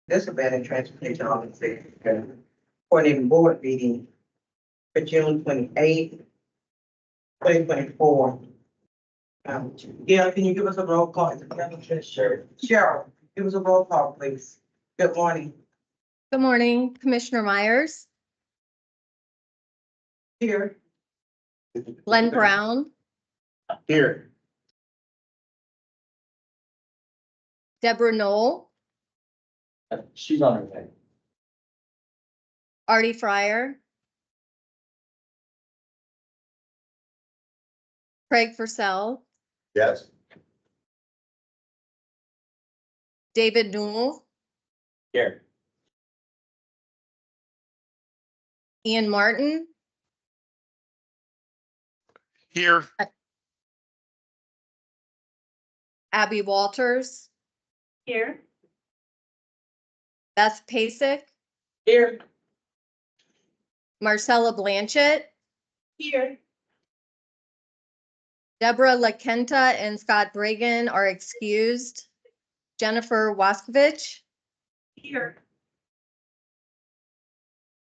Disadvantaged Transportation Organization Coordinating Board meeting for June 28th, 2024. Gail, can you give us a roll call? Sure. Cheryl, give us a roll call, please. Good morning. Good morning, Commissioner Myers, Here. Glenn Brown, Here. Deborah Knoll, She's on her way. Artie Fryer, Craig Purcell, Yes. David Newell, Here. Ian Martin, Here. Abby Walters, Here. Beth Pasek, Here. Marcella Blanchett, Here. Deborah LaKenta and Scott Bragan are excused. Jennifer Waskovich, Here.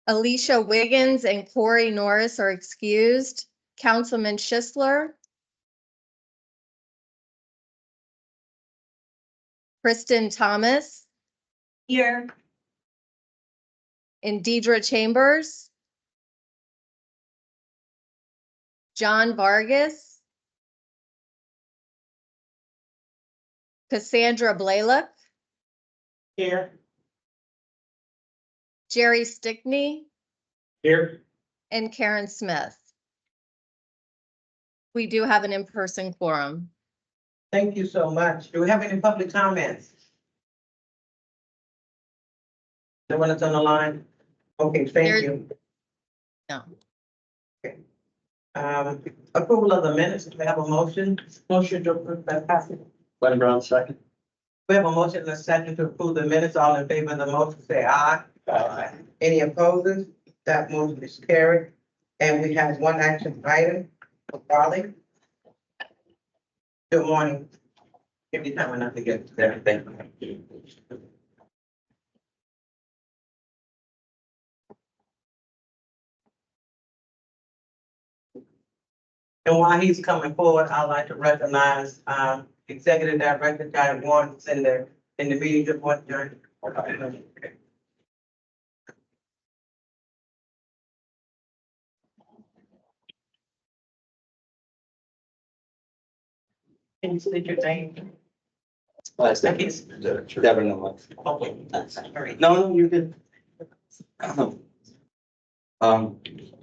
Alicia Wiggins and Corey Norris are excused. Councilman Schisler, Kristen Thomas, Here. and Deidre Chambers, John Vargas, Cassandra Blaylock, Here. Jerry Stickney, Here. and Karen Smith. We do have an in-person quorum. Thank you so much. Do we have any public comments? No one is on the line? Okay, thank you. No. Approval of the minutes. Do we have a motion? Motion to approve that passage. Glenn Brown, second. We have a motion and a second to approve the minutes. All in favor of the motion, say aye. Aye. Any opposers? That motion is carried. And we have one action item for Raleigh. Good morning. Give me time enough to get to everything. And while he's coming forward, I'd like to recognize, Executive Director John Warren in the meeting report during. Can you state your name? Devin, no. Okay, that's all right. No, you're good. Good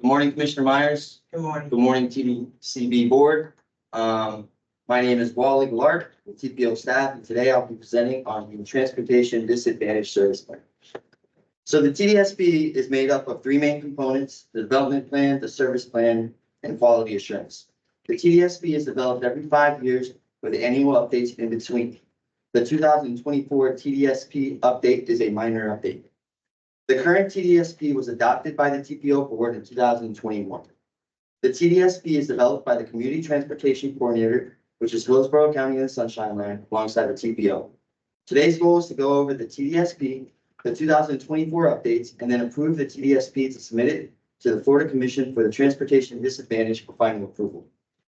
morning, Commissioner Myers. Good morning. Good morning, TDCB Board. My name is Wally Gallart with TPO staff, and today I'll be presenting on the Transportation Disadvantaged Service Plan. So the TDSP is made up of three main components: the development plan, the service plan, and quality assurance. The TDSP is developed every 5 years with annual updates in between. The 2024 TDSP update is a minor update. The current TDSP was adopted by the TPO board in 2021. The TDSP is developed by the Community Transportation Coordinator, which is Hillsborough County and the Sunshine Land, alongside the TPO. Today's goal is to go over the TDSP, the 2024 updates, and then approve the TDSP to submit it to the Florida Commission for the Transportation Disadvantage for final approval.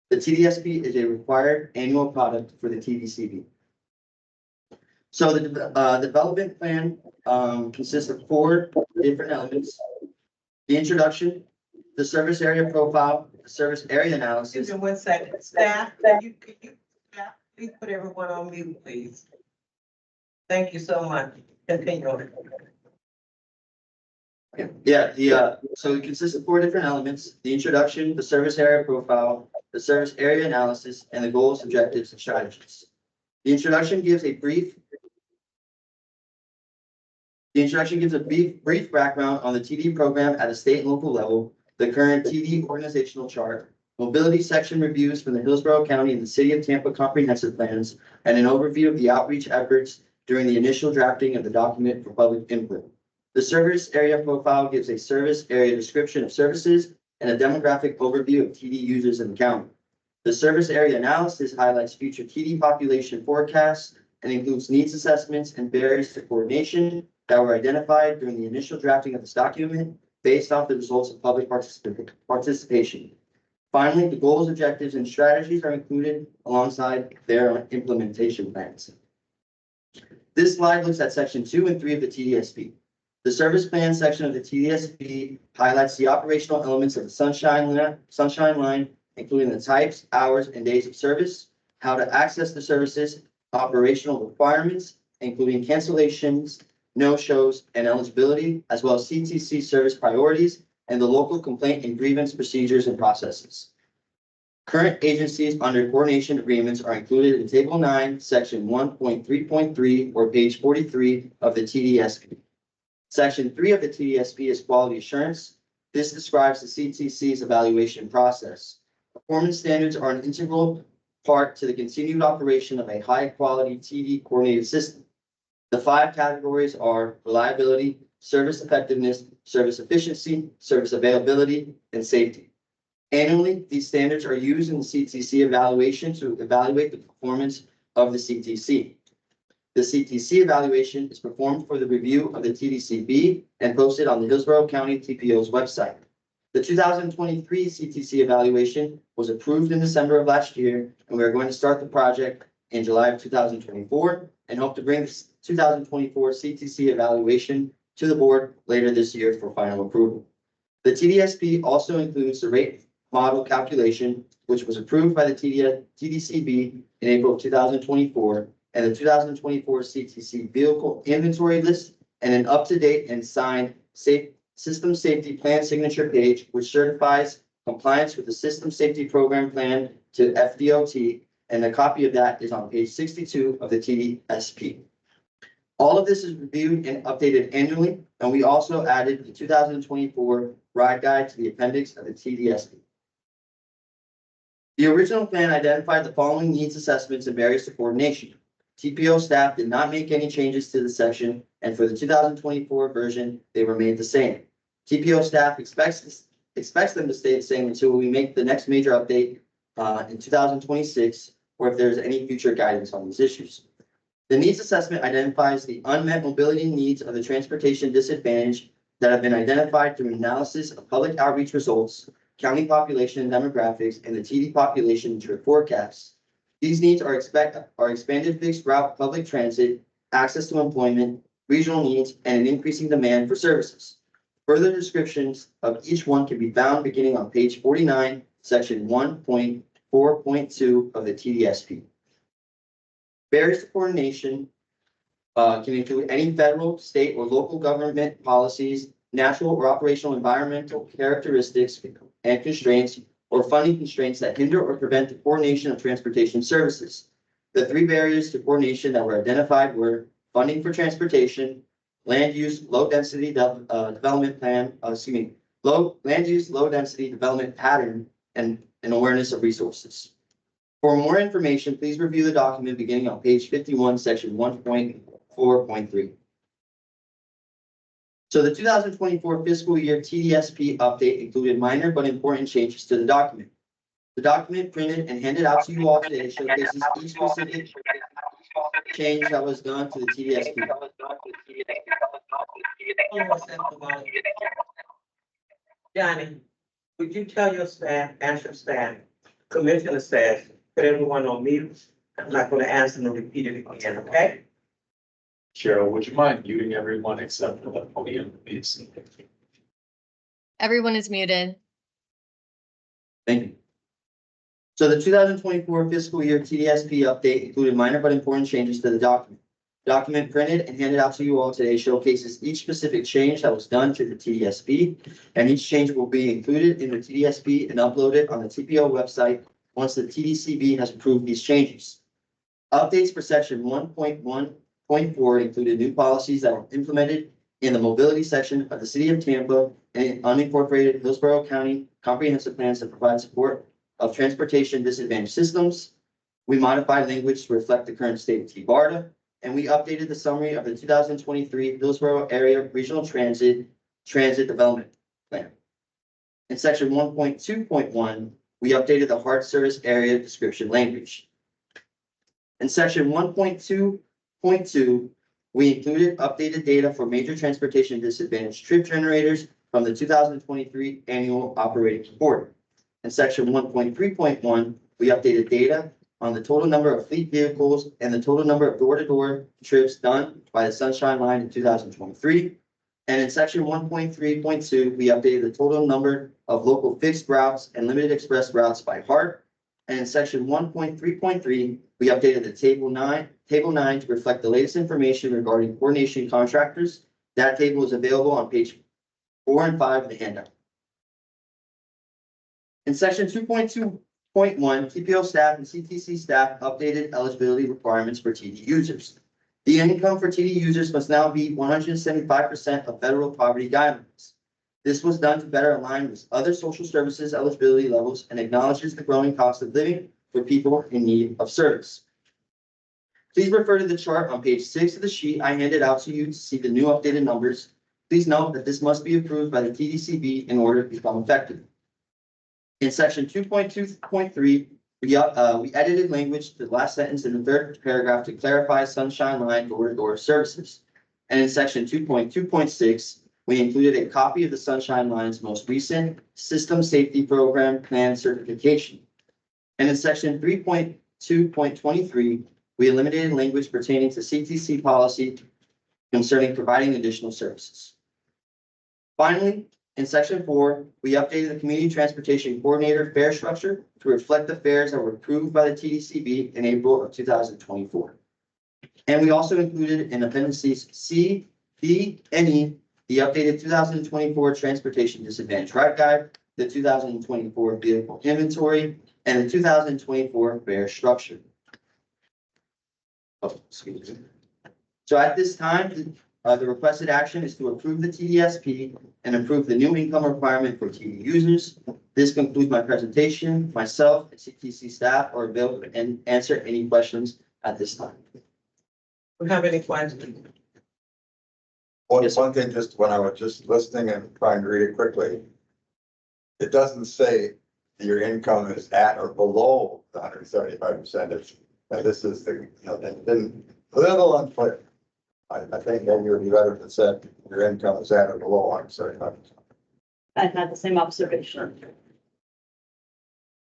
The TDSP is a required annual product for the TDCB. So the development plan consists of 4 different elements: the introduction, the service area profile, the service area analysis. Excuse me 1 second. Staff, staff, please put everyone on mute, please. Thank you so much. Continue on. Yeah, so it consists of 4 different elements: the introduction, the service area profile, the service area analysis, and the goals, objectives, and strategies. The introduction gives a brief background on the TD program at a state and local level, the current TD organizational chart, mobility section reviews from the Hillsborough County and the City of Tampa comprehensive plans, and an overview of the outreach efforts during the initial drafting of the document for public input. The service area profile gives a service area description of services and a demographic overview of TD users in the county. The service area analysis highlights future TD population forecasts and includes needs assessments and barriers to coordination, that were identified during the initial drafting of this document based off the results of public participation. Finally, the goals, objectives, and strategies are included alongside their implementation plans. This slide looks at section 2 and 3 of the TDSP. The service plan section of the TDSP highlights the operational elements of the Sunshine Line, including the types, hours, and days of service, how to access the services, operational requirements, including cancellations, no-shows, and eligibility, as well as CTC service priorities and the local complaint and grievance procedures and processes. Current agencies under coordination agreements are included in Table 9, Section 1.3.3, or page 43 of the TDSP. Section 3 of the TDSP is quality assurance. This describes the CTC's evaluation process. Performance standards are an integral part to the continued operation of a high-quality TD coordinated system. The 5 categories are reliability, service effectiveness, service efficiency, service availability, and safety. Annually, these standards are used in the CTC evaluation to evaluate the performance of the CTC. The CTC evaluation is performed for the review of the TDCB and posted on the Hillsborough County TPO's website. The 2023 CTC evaluation was approved in December of last year, and we are going to start the project in July of 2024 and hope to bring the 2024 CTC evaluation to the board later this year for final approval. The TDSP also includes the rate model calculation, which was approved by the TDCB in April of 2024, and the 2024 CTC vehicle inventory list, and an up-to-date and signed system safety plan signature page, which certifies compliance with the system safety program plan to FDOT, and a copy of that is on page 62 of the TDSP. All of this is reviewed and updated annually, and we also added the 2024 ride guide to the appendix of the TDSP. The original plan identified the following needs assessments and barriers to coordination. TPO staff did not make any changes to the section, and for the 2024 version, they remained the same. TPO staff expects them to stay the same until we make the next major update in 2026, or if there's any future guidance on these issues. The needs assessment identifies the unmet mobility needs of the transportation disadvantage that have been identified through analysis of public outreach results, county population and demographics, and the TD population forecasts. These needs are expanded fixed route public transit, access to employment, regional needs, and an increasing demand for services. Further descriptions of each one can be found beginning on page 49, section 1.4.2 of the TDSP. Barriers to coordination can include any federal, state, or local government policies, natural or operational environmental characteristics and constraints, or funding constraints that hinder or prevent the coordination of transportation services. The 3 barriers to coordination that were identified were funding for transportation, land use low density development plan, land use low density development pattern, and an awareness of resources. For more information, please review the document beginning on page 51, section 1.4.3. So the 2024 fiscal year TDSP update included minor but important changes to the document. The document printed and handed out to you all today showcases each specific change that was done to the TDSP. Johnny, would you tell your staff, ask your staff, commissioner staff, put everyone on mute? I'm not going to ask them to repeat it again, okay? Cheryl, would you mind muting everyone except for the podium, please? Everyone is muted. Thank you. So the 2024 fiscal year TDSP update included minor but important changes to the document. Document printed and handed out to you all today showcases each specific change that was done to the TDSP, and each change will be included in the TDSP and uploaded on the TPO website once the TDCB has approved these changes. Updates for section 1.1.4 included new policies that were implemented in the mobility section of the City of Tampa and unincorporated Hillsborough County comprehensive plans that provide support of transportation disadvantaged systems. We modified language to reflect the current state of T-BARDA, and we updated the summary of the 2023 Hillsborough Area Regional Transit Development Plan. In section 1.2.1, we updated the Heart Service Area description language. In section 1.2.2, We included updated data for major transportation disadvantage trip generators from the 2023 annual operating report. In section 1.3.1, we updated data on the total number of fleet vehicles and the total number of door-to-door trips done by the Sunshine Line in 2023. And in section 1.3.2, we updated the total number of local fixed routes and limited express routes by heart. And in section 1.3.3, we updated the table nine to reflect the latest information regarding coordination contractors. That table is available on page 4 and 5 of the handout. In section 2.2.1, TPO staff and CTC staff updated eligibility requirements for TD users. The income for TD users must now be 175% of federal poverty guidelines. This was done to better align with other social services eligibility levels and acknowledges the growing cost of living for people in need of service. Please refer to the chart on page 6 of the sheet I handed out to you to see the new updated numbers. Please note that this must be approved by the TDCB in order to become effective. In section 2.2.3, we edited language to the last sentence in the third paragraph to clarify Sunshine Line door-to-door services. And in section 2.2.6, we included a copy of the Sunshine Line's most recent System Safety Program Plan certification. And in section 3.2.23, we eliminated language pertaining to CTC policy concerning providing additional services. Finally, in section 4, we updated the Community Transportation Coordinator fare structure to reflect the fares that were approved by the TDCB in April of 2024. And we also included in appendices C, D, and E, the updated 2024 Transportation Disadvantage Ride Guide, the 2024 Vehicle Inventory, and the 2024 fare structure. Oh, excuse me. So at this time, the requested action is to approve the TDSP and approve the new income requirement for TD users. This concludes my presentation. Myself and CTC staff are available to answer any questions at this time. We have any questions? One thing, just when I was just listening and trying to read it quickly, it doesn't say your income is at or below the 175%. This is the, it's been a little unclear. I think maybe it would be better if it said your income is at or below 175%. I've had the same observation.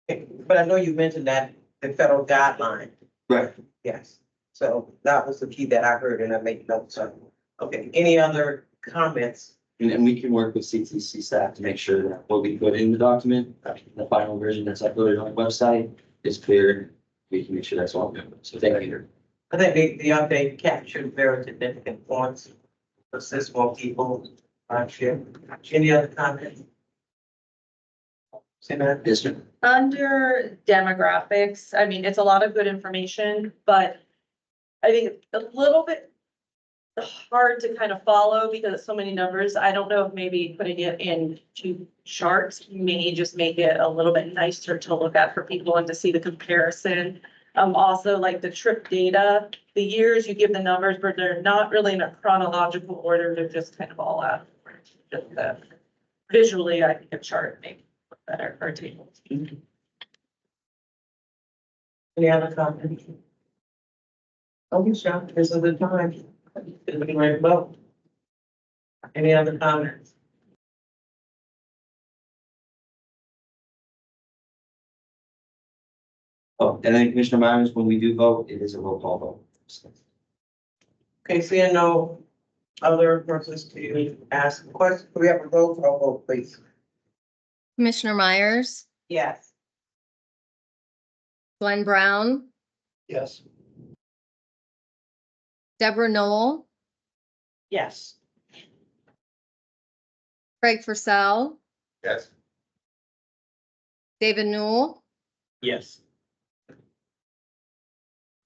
But I know you mentioned that the federal guideline. Right. Yes, so that was the key that I heard and I made notes of. Okay, any other comments? And we can work with CTC staff to make sure that what we put in the document, the final version that's uploaded on the website is clear. We can make sure that's all good. So thank you. I think the update captured very significant points, assist more people, share. Any other comments? See that? Yes, sir. Under demographics, I mean, it's a lot of good information, but I think it's a little bit hard to kind of follow because it's so many numbers. I don't know if maybe putting it in two charts may just make it a little bit nicer to look at for people and to see the comparison. Also like the trip data, the years you give the numbers, but they're not really in a chronological order. They're just kind of all out. Just visually, I think a chart may look better for tables. Any other comments? Okay, sure, this is the time. Is we ready to vote? Any other comments? Oh, and then Commissioner Myers, when we do vote, it is a roll call vote. Okay, seeing no other persons to ask a question, can we have a roll call vote, please? Commissioner Myers, Yes. Glenn Brown, Yes. Deborah Knoll, Yes. Craig Fursell, Yes. David Newell, Yes.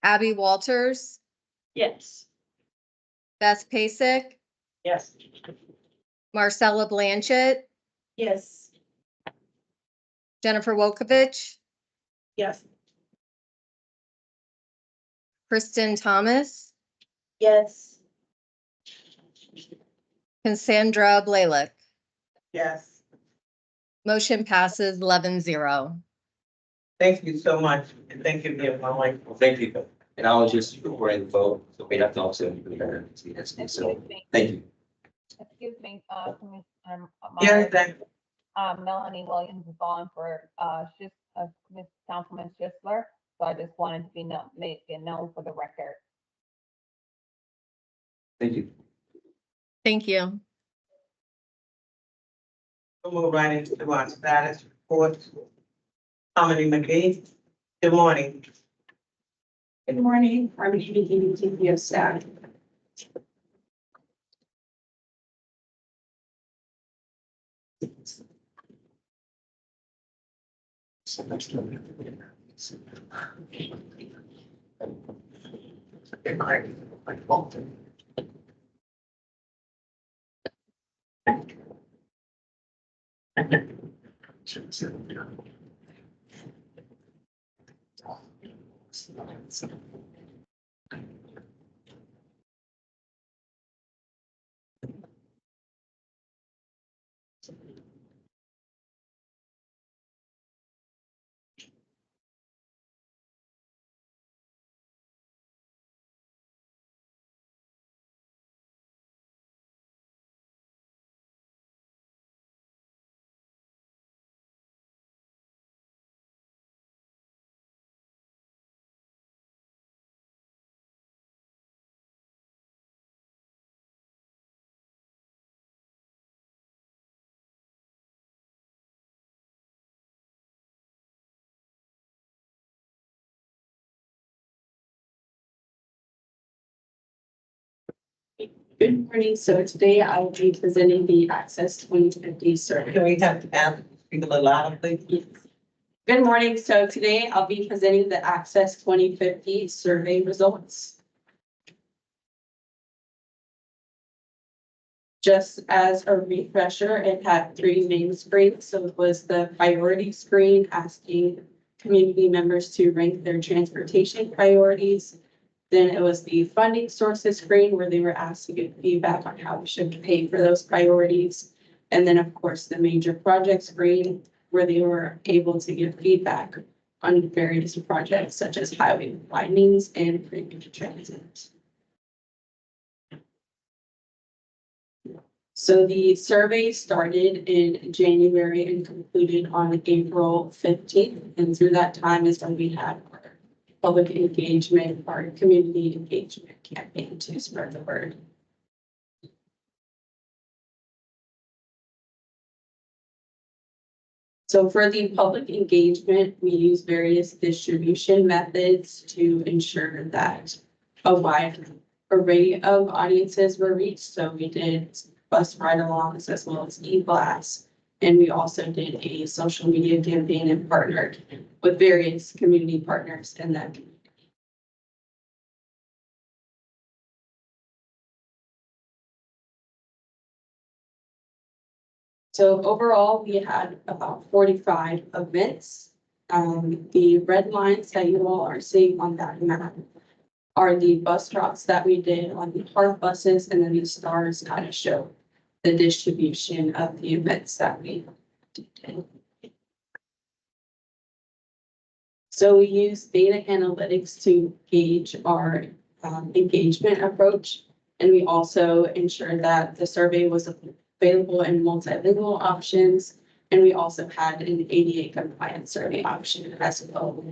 Abby Walters, Yes. Beth Pasek, Yes. Marcella Blanchett, Yes. Jennifer Wokovich, Yes. Kristen Thomas, Yes. Cassandra Blalick. Yes. Motion passes 11-0. Thank you so much, and thank you, dear. Thank you. and I was just recording the vote, so we have to also be the TDSP, so, thank you. Excuse me, Yeah, my, thank, Melanie Williams is on for, Miss Councilman Schisler. So I just wanted to be make it known for the record. Thank you. Thank you. we'll move right into our status report. Harmony McGee, good morning. Good morning, Harmony McGee, TPO staff. Good morning. So today I will be presenting the Access 2050 survey. Can we have to ask, speak a little louder, please? Good morning. So today I'll be presenting the Access 2050 survey results. Just as a refresher, it had three main screens. So it was the priority screen asking community members to rank their transportation priorities. Then it was the funding sources screen where they were asked to give feedback on how we should pay for those priorities. And then, of course, the major project screen where they were able to give feedback on various projects such as highway widenings and premium transit. So the survey started in January and concluded on April 15th. And through that time is when we had our public engagement, our community engagement campaign to spread the word. So for the public engagement, we use various distribution methods to ensure that a wide array of audiences were reached. So we did bus ride-alongs as well as e-blast. And we also did a social media campaign and partnered with various community partners in that community. So overall, we had about 45 events. The red lines that you all are seeing on that map are the bus drops that we did on the park buses, and then the stars kind of show the distribution of the events that we did. So we use data analytics to gauge our engagement approach. And we also ensured that the survey was available in multilingual options. And we also had an ADA compliant survey option as well.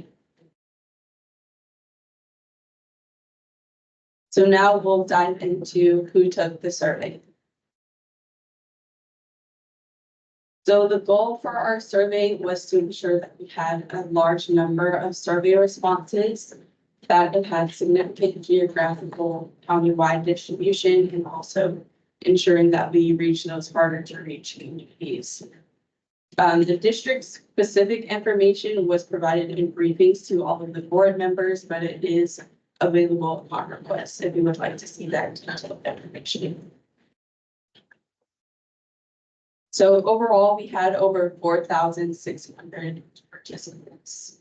So now we'll dive into who took the survey. So the goal for our survey was to ensure that we had a large number of survey responses, that it had significant geographical countywide distribution, and also ensuring that we reach those harder to reach communities. The district specific information was provided in briefings to all of the board members, but it is available upon request if you would like to see that detailed information. So overall, we had over 4,600 participants.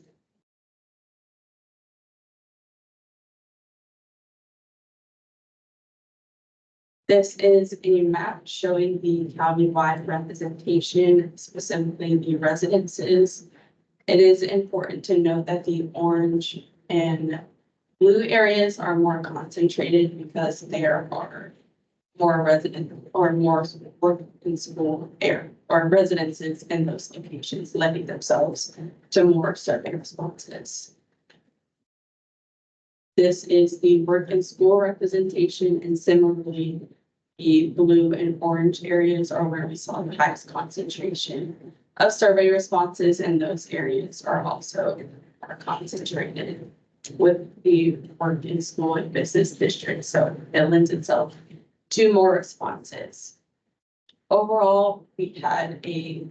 This is a map showing the countywide representation, specifically the residences. It is important to note that the orange and Blue areas are more concentrated because there are more resident or more work in school air or residences in those locations lending themselves to more survey responses. This is the work and school representation, and similarly, the blue and orange areas are where we saw the highest concentration of survey responses, and those areas are also more concentrated with the work in school and business districts, so it lends itself to more responses. Overall, we had a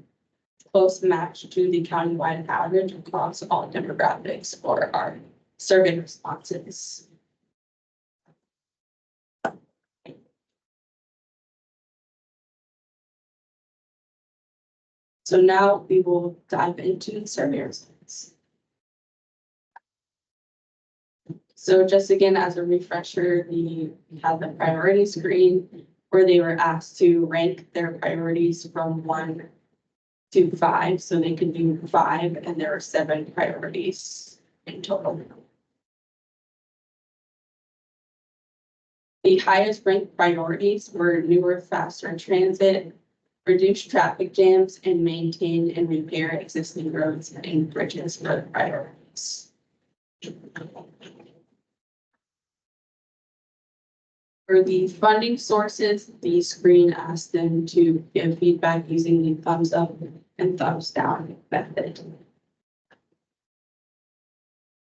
close match to the countywide average across all demographics for our survey responses. So now we will dive into the survey results. So just again, as a refresher, we had the priority screen where they were asked to rank their priorities from 1 to 5. So they could do 5, and there are 7 priorities in total. The highest ranked priorities were newer, faster transit, reduce traffic jams, and maintain and repair existing roads and bridges for the priorities. For the funding sources, the screen asked them to give feedback using the thumbs up and thumbs down method.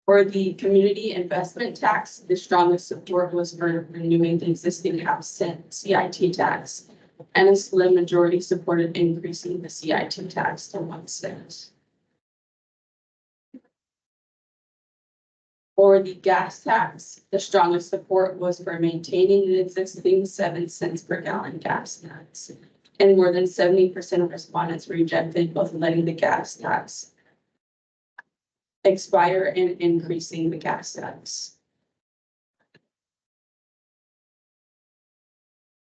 For the community investment tax, the strongest support was for renewing the existing half cent CIT tax, and a slim majority supported increasing the CIT tax to 1 cent. For the gas tax, the strongest support was for maintaining the existing 7 cents per gallon gas tax, and more than 70% of respondents rejected both letting the gas tax expire and increasing the gas tax.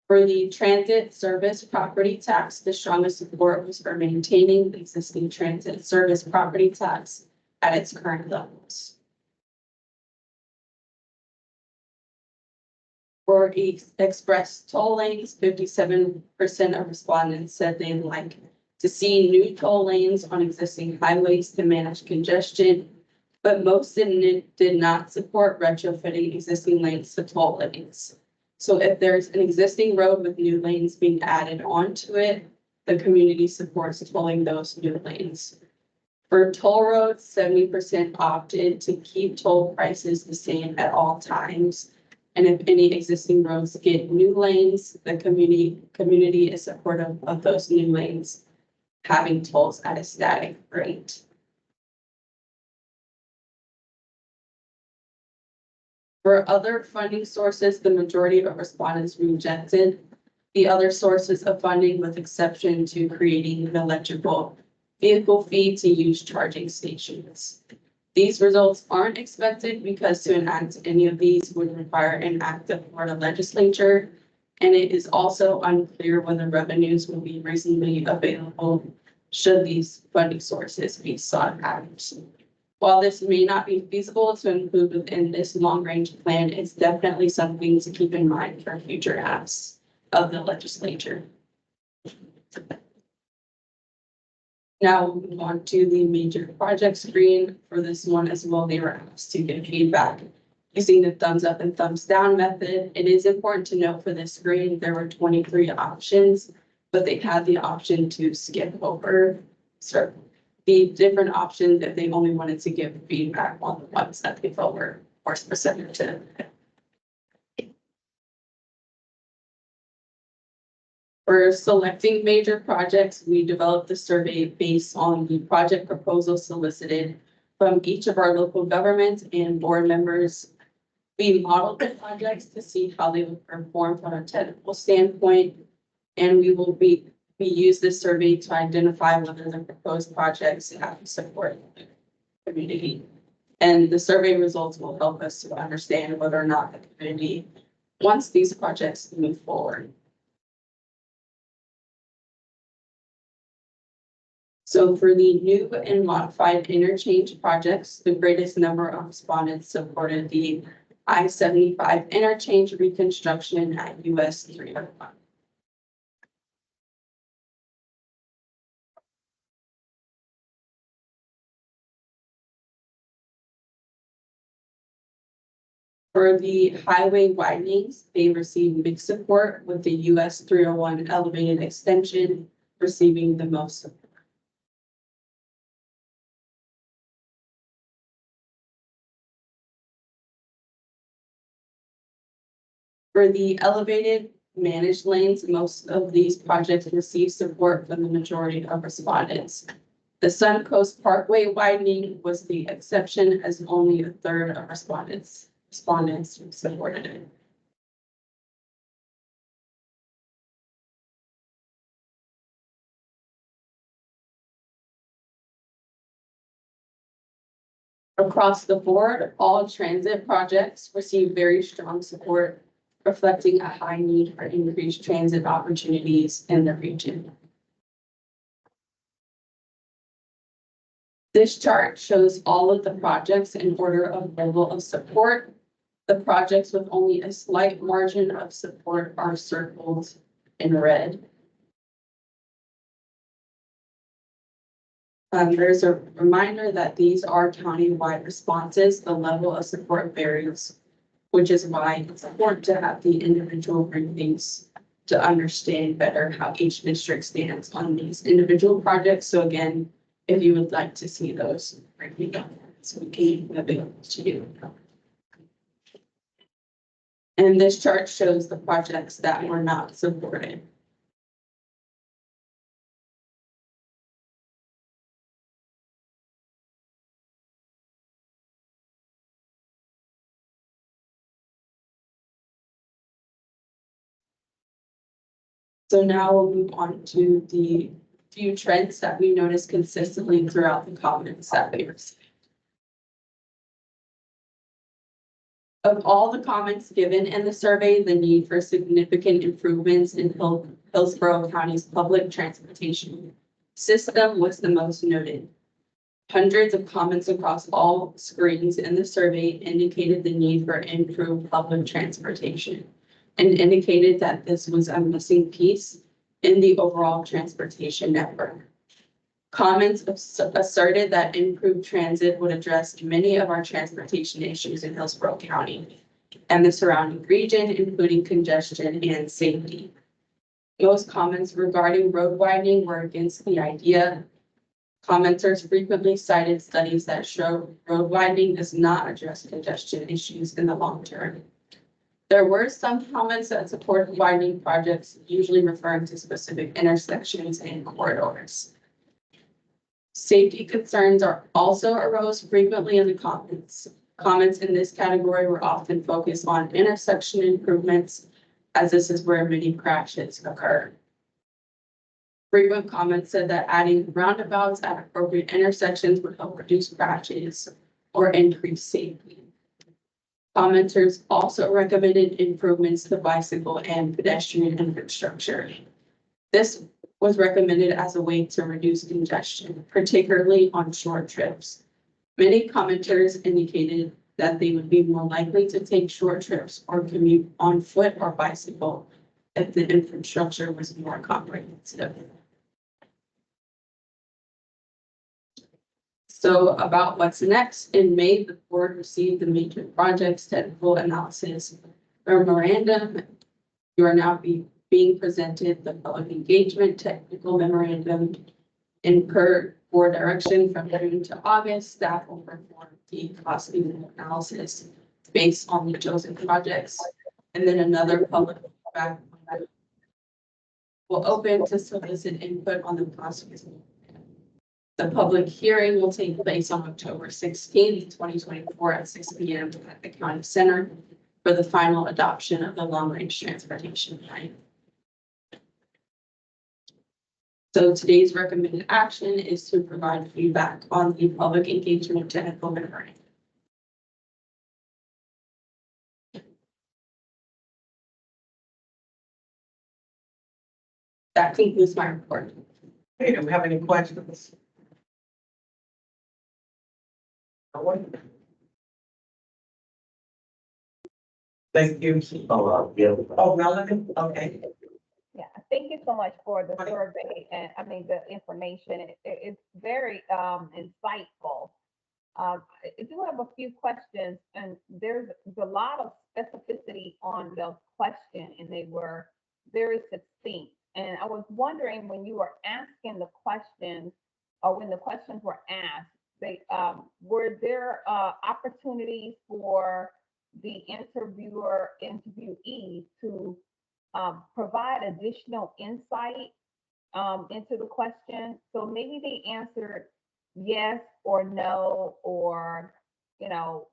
For the transit service property tax, the strongest support was for maintaining the existing transit service property tax at its current levels. For express toll lanes, 57% of respondents said they'd like to see new toll lanes on existing highways to manage congestion, but most did not support retrofitting existing lanes to toll lanes. So if there's an existing road with new lanes being added onto it, the community supports tolling those new lanes. For toll roads, 70% opted to keep toll prices the same at all times. And if any existing roads get new lanes, the community is supportive of those new lanes having tolls at a static rate. For other funding sources, the majority of respondents rejected the other sources of funding, with exception to creating an electrical vehicle fee to use charging stations. These results aren't expected because to enact any of these would require an act of Florida legislature, and it is also unclear whether revenues will be reasonably available should these funding sources be sought out. While this may not be feasible to include within this long-range plan, it's definitely something to keep in mind for future acts of the legislature. Now we'll move on to the major project screen. For this one as well, they were asked to give feedback using the thumbs up and thumbs down method. It is important to note for this screen, there were 23 options, but they had the option to skip over the different options if they only wanted to give feedback on the ones that they felt were more specific to them. For selecting major projects, we developed the survey based on the project proposals solicited from each of our local governments and board members. We modeled the projects to see how they would perform from a technical standpoint, and we use this survey to identify whether the proposed projects have support in the community. And the survey results will help us to understand whether or not the community wants these projects to move forward. So for the new and modified interchange projects, the greatest number of respondents supported the I-75 interchange reconstruction at US 301. For the highway widenings, they received mixed support, with the US 301 elevated extension receiving the most support. For the elevated managed lanes, most of these projects received support from the majority of respondents. The Suncoast Parkway widening was the exception, as only a third of respondents supported it. Across the board, all transit projects received very strong support, reflecting a high need for increased transit opportunities in the region. This chart shows all of the projects in order of level of support. The projects with only a slight margin of support are circled in red. There's a reminder that these are county-wide responses. The level of support varies, which is why it's important to have the individual briefings to understand better how each district stands on these individual projects. So again, if you would like to see those breaking down, so we can available to you. And this chart shows the projects that were not supported. So now we'll move on to the few trends that we notice consistently throughout the comments that we received. Of all the comments given in the survey, the need for significant improvements in Hillsborough County's public transportation system was the most noted. Hundreds of comments across all screens in the survey indicated the need for improved public transportation, and indicated that this was a missing piece in the overall transportation network. Comments asserted that improved transit would address many of our transportation issues in Hillsborough County and the surrounding region, including congestion and safety. Most comments regarding road widening were against the idea. Commenters frequently cited studies that show road widening does not address congestion issues in the long term. There were some comments that supported widening projects, usually referring to specific intersections and corridors. Safety concerns also arose frequently in the comments. Comments in this category were often focused on intersection improvements, as this is where many crashes occur. Frequent comments said that adding roundabouts at appropriate intersections would help reduce crashes or increase safety. Commenters also recommended improvements to bicycle and pedestrian infrastructure. This was recommended as a way to reduce congestion, particularly on short trips. Many commenters indicated that they would be more likely to take short trips or commute on foot or bicycle if the infrastructure was more comprehensive. So about what's next, in May, the board received the major projects technical analysis memorandum. You are now being presented the public engagement technical memorandum. In per board direction from June to August, staff will perform the cost analysis based on the chosen projects. And then another public feedback will open to solicit input on the cost. The public hearing will take place on October 16th, 2024 at 6 p.m. at the County Center for the final adoption of the long-range transportation plan. So today's recommended action is to provide feedback on the public engagement technical memorandum. That concludes my report. Hey, do we have any questions? Thank you. Oh, Melanie, okay. Yeah, thank you so much for the survey and, I mean, the information. It's very insightful. I do have a few questions, and there's a lot of specificity on the question, and they were very succinct. And I was wondering, when you were asking the questions, or when the questions were asked, were there opportunities for the interviewee to provide additional insight into the question? So maybe they answered yes or no, or,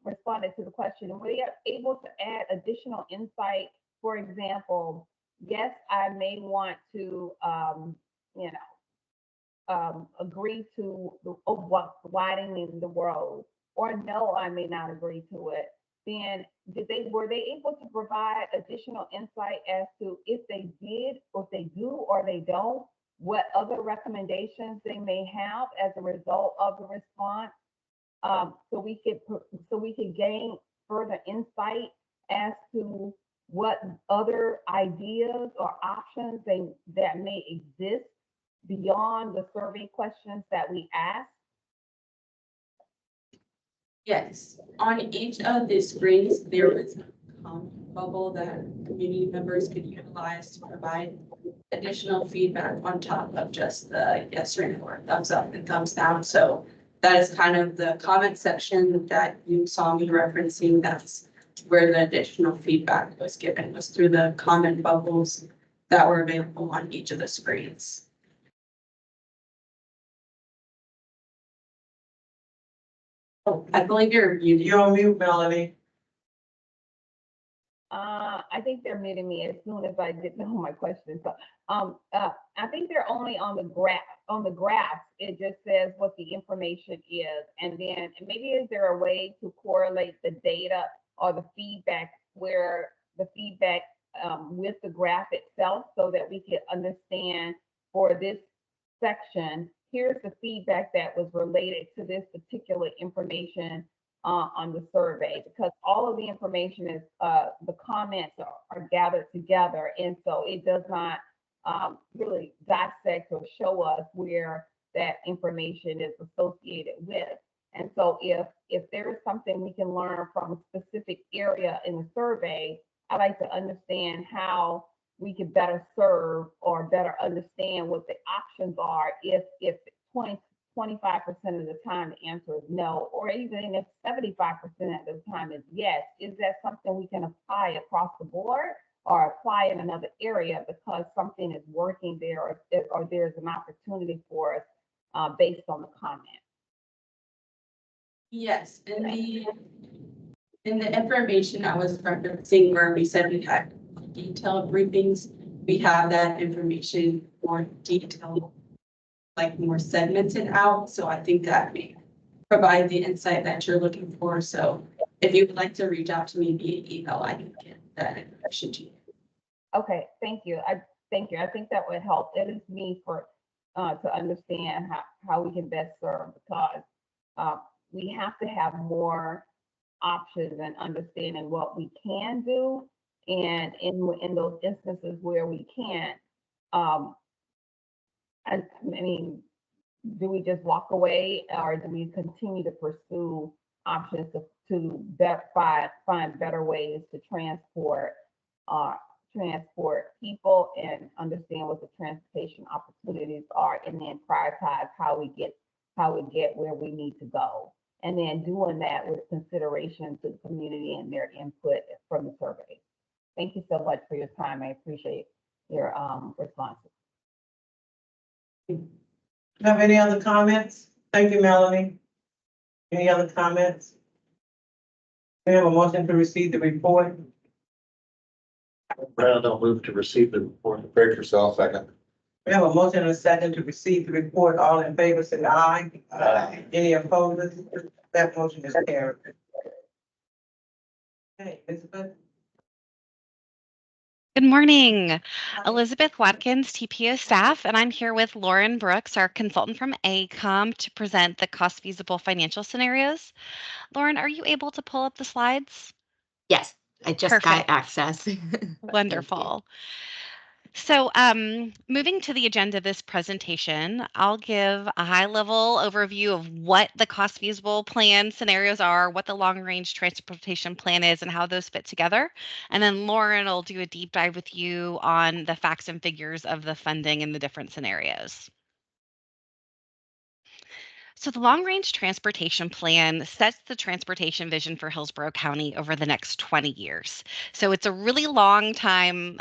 responded to the question. And were they able to add additional insight? For example, yes, I may want to, agree to widening the road, or no, I may not agree to it. Then were they able to provide additional insight as to if they did, or if they do, or they don't, what other recommendations they may have as a result of the response? So we could gain further insight as to what other ideas or options that may exist beyond the survey questions that we asked. Yes, on each of the screens, there was a comment bubble that community members could utilize to provide additional feedback on top of just the yes or no, or thumbs up and thumbs down. So that is kind of the comment section that you saw me referencing. That's where the additional feedback was given, was through the comment bubbles that were available on each of the screens. Oh, I believe you're muted. You're on mute, Melanie. I think they're muting me as soon as I didn't know my question. So, I think they're only on the graph. On the graph, it just says what the information is, and then maybe is there a way to correlate the data or the feedback, where the feedback with the graph itself, so that we could understand for this section, here's the feedback that was related to this particular information on the survey, because all of the information is, the comments are gathered together. And so it does not really dissect or show us where that information is associated with. And so if there is something we can learn from a specific area in the survey, I'd like to understand how we could better serve or better understand what the options are if 25% of the time the answer is no, or even if 75% of the time is yes. Is that something we can apply across the board, or apply in another area because something is working there, or there's an opportunity for us based on the comment? Yes, in the information I was referencing, where we said we had detailed briefings, we have that information more detailed, like more segmented out. So I think that may provide the insight that you're looking for. So if you would like to reach out to me via email, I can get that information to you. Okay, thank you. Thank you. I think that would help at least me to understand how we can best serve, because we have to have more options and understanding what we can do. And in those instances where we can't, I mean, do we just walk away, or do we continue to pursue options to find better ways to transport people and understand what the transportation opportunities are, and then prioritize how we get where we need to go, and then doing that with consideration to the community and their input from the survey. Thank you so much for your time. I appreciate your responses. Have any other comments? Thank you, Melanie. Any other comments? We have a motion to receive the report. Brown, I'll move to receive the report. Break yourself second. We have a motion and a second to receive the report. All in favor, say aye. Aye. Any opposed? That motion is carried. Okay, Elizabeth? Good morning. Elizabeth Watkins, TPO staff, and I'm here with Lauren Brooks, our consultant from AECOM, to present the cost feasible financial scenarios. Lauren, are you able to pull up the slides? Yes, I just got Perfect. access. Thank you. Wonderful. So, moving to the agenda of this presentation, I'll give a high-level overview of what the cost feasible plan scenarios are, what the long-range transportation plan is, and how those fit together. And then Lauren will do a deep dive with you on the facts and figures of the funding in the different scenarios. So the long range transportation plan sets the transportation vision for Hillsborough County over the next 20 years. So it's a long time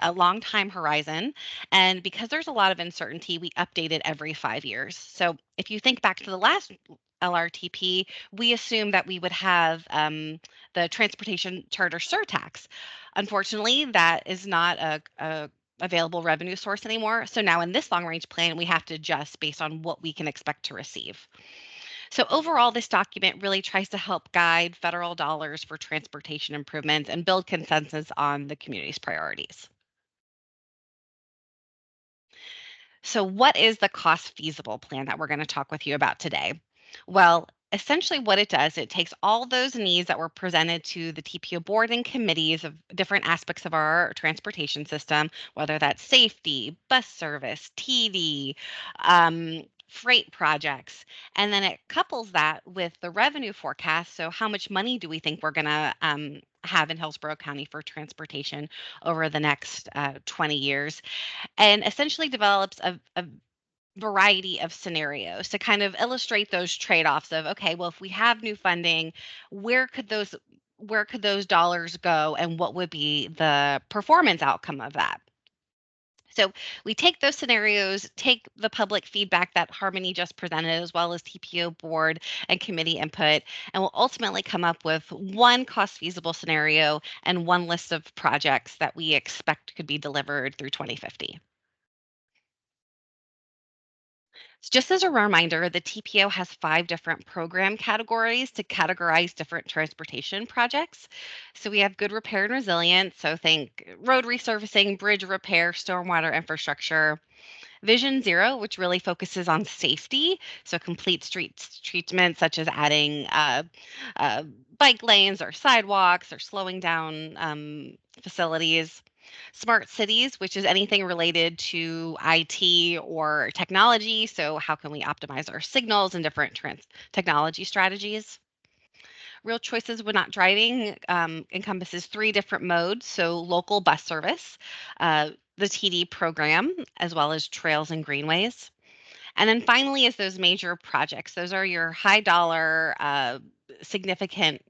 horizon. And because there's a lot of uncertainty, we update it every 5 years. So if you think back to the last LRTP, we assumed that we would have the transportation charter surtax. Unfortunately, that is not a available revenue source anymore. So now in this long range plan, we have to adjust based on what we can expect to receive. So overall, this document really tries to help guide federal dollars for transportation improvements and build consensus on the community's priorities. So what is the cost feasible plan that we're going to talk with you about today? Well, essentially what it does, it takes all those needs that were presented to the TPO board and committees of different aspects of our transportation system, whether that's safety, bus service, TD, freight projects, and then it couples that with the revenue forecast. So how much money do we think we're going to have in Hillsborough County for transportation over the next 20 years? And essentially develops a variety of scenarios to kind of illustrate those trade-offs of, okay, well, if we have new funding, where could those dollars go and what would be the performance outcome of that? So we take those scenarios, take the public feedback that Harmony just presented, as well as TPO board and committee input, and we'll ultimately come up with one cost feasible scenario and one list of projects that we expect could be delivered through 2050. Just as a reminder, the TPO has 5 different program categories to categorize different transportation projects. So we have good repair and resilience. So think road resurfacing, bridge repair, stormwater infrastructure. Vision Zero, which really focuses on safety. So complete street treatment, such as adding uh, bike lanes or sidewalks or slowing down facilities. Smart cities, which is anything related to IT or technology. So, how can we optimize our signals and different technology strategies? Real choices when not driving encompasses 3 different modes. So, local bus service, the TD program, as well as trails and greenways. And then finally, is those major projects. Those are your high dollar, significant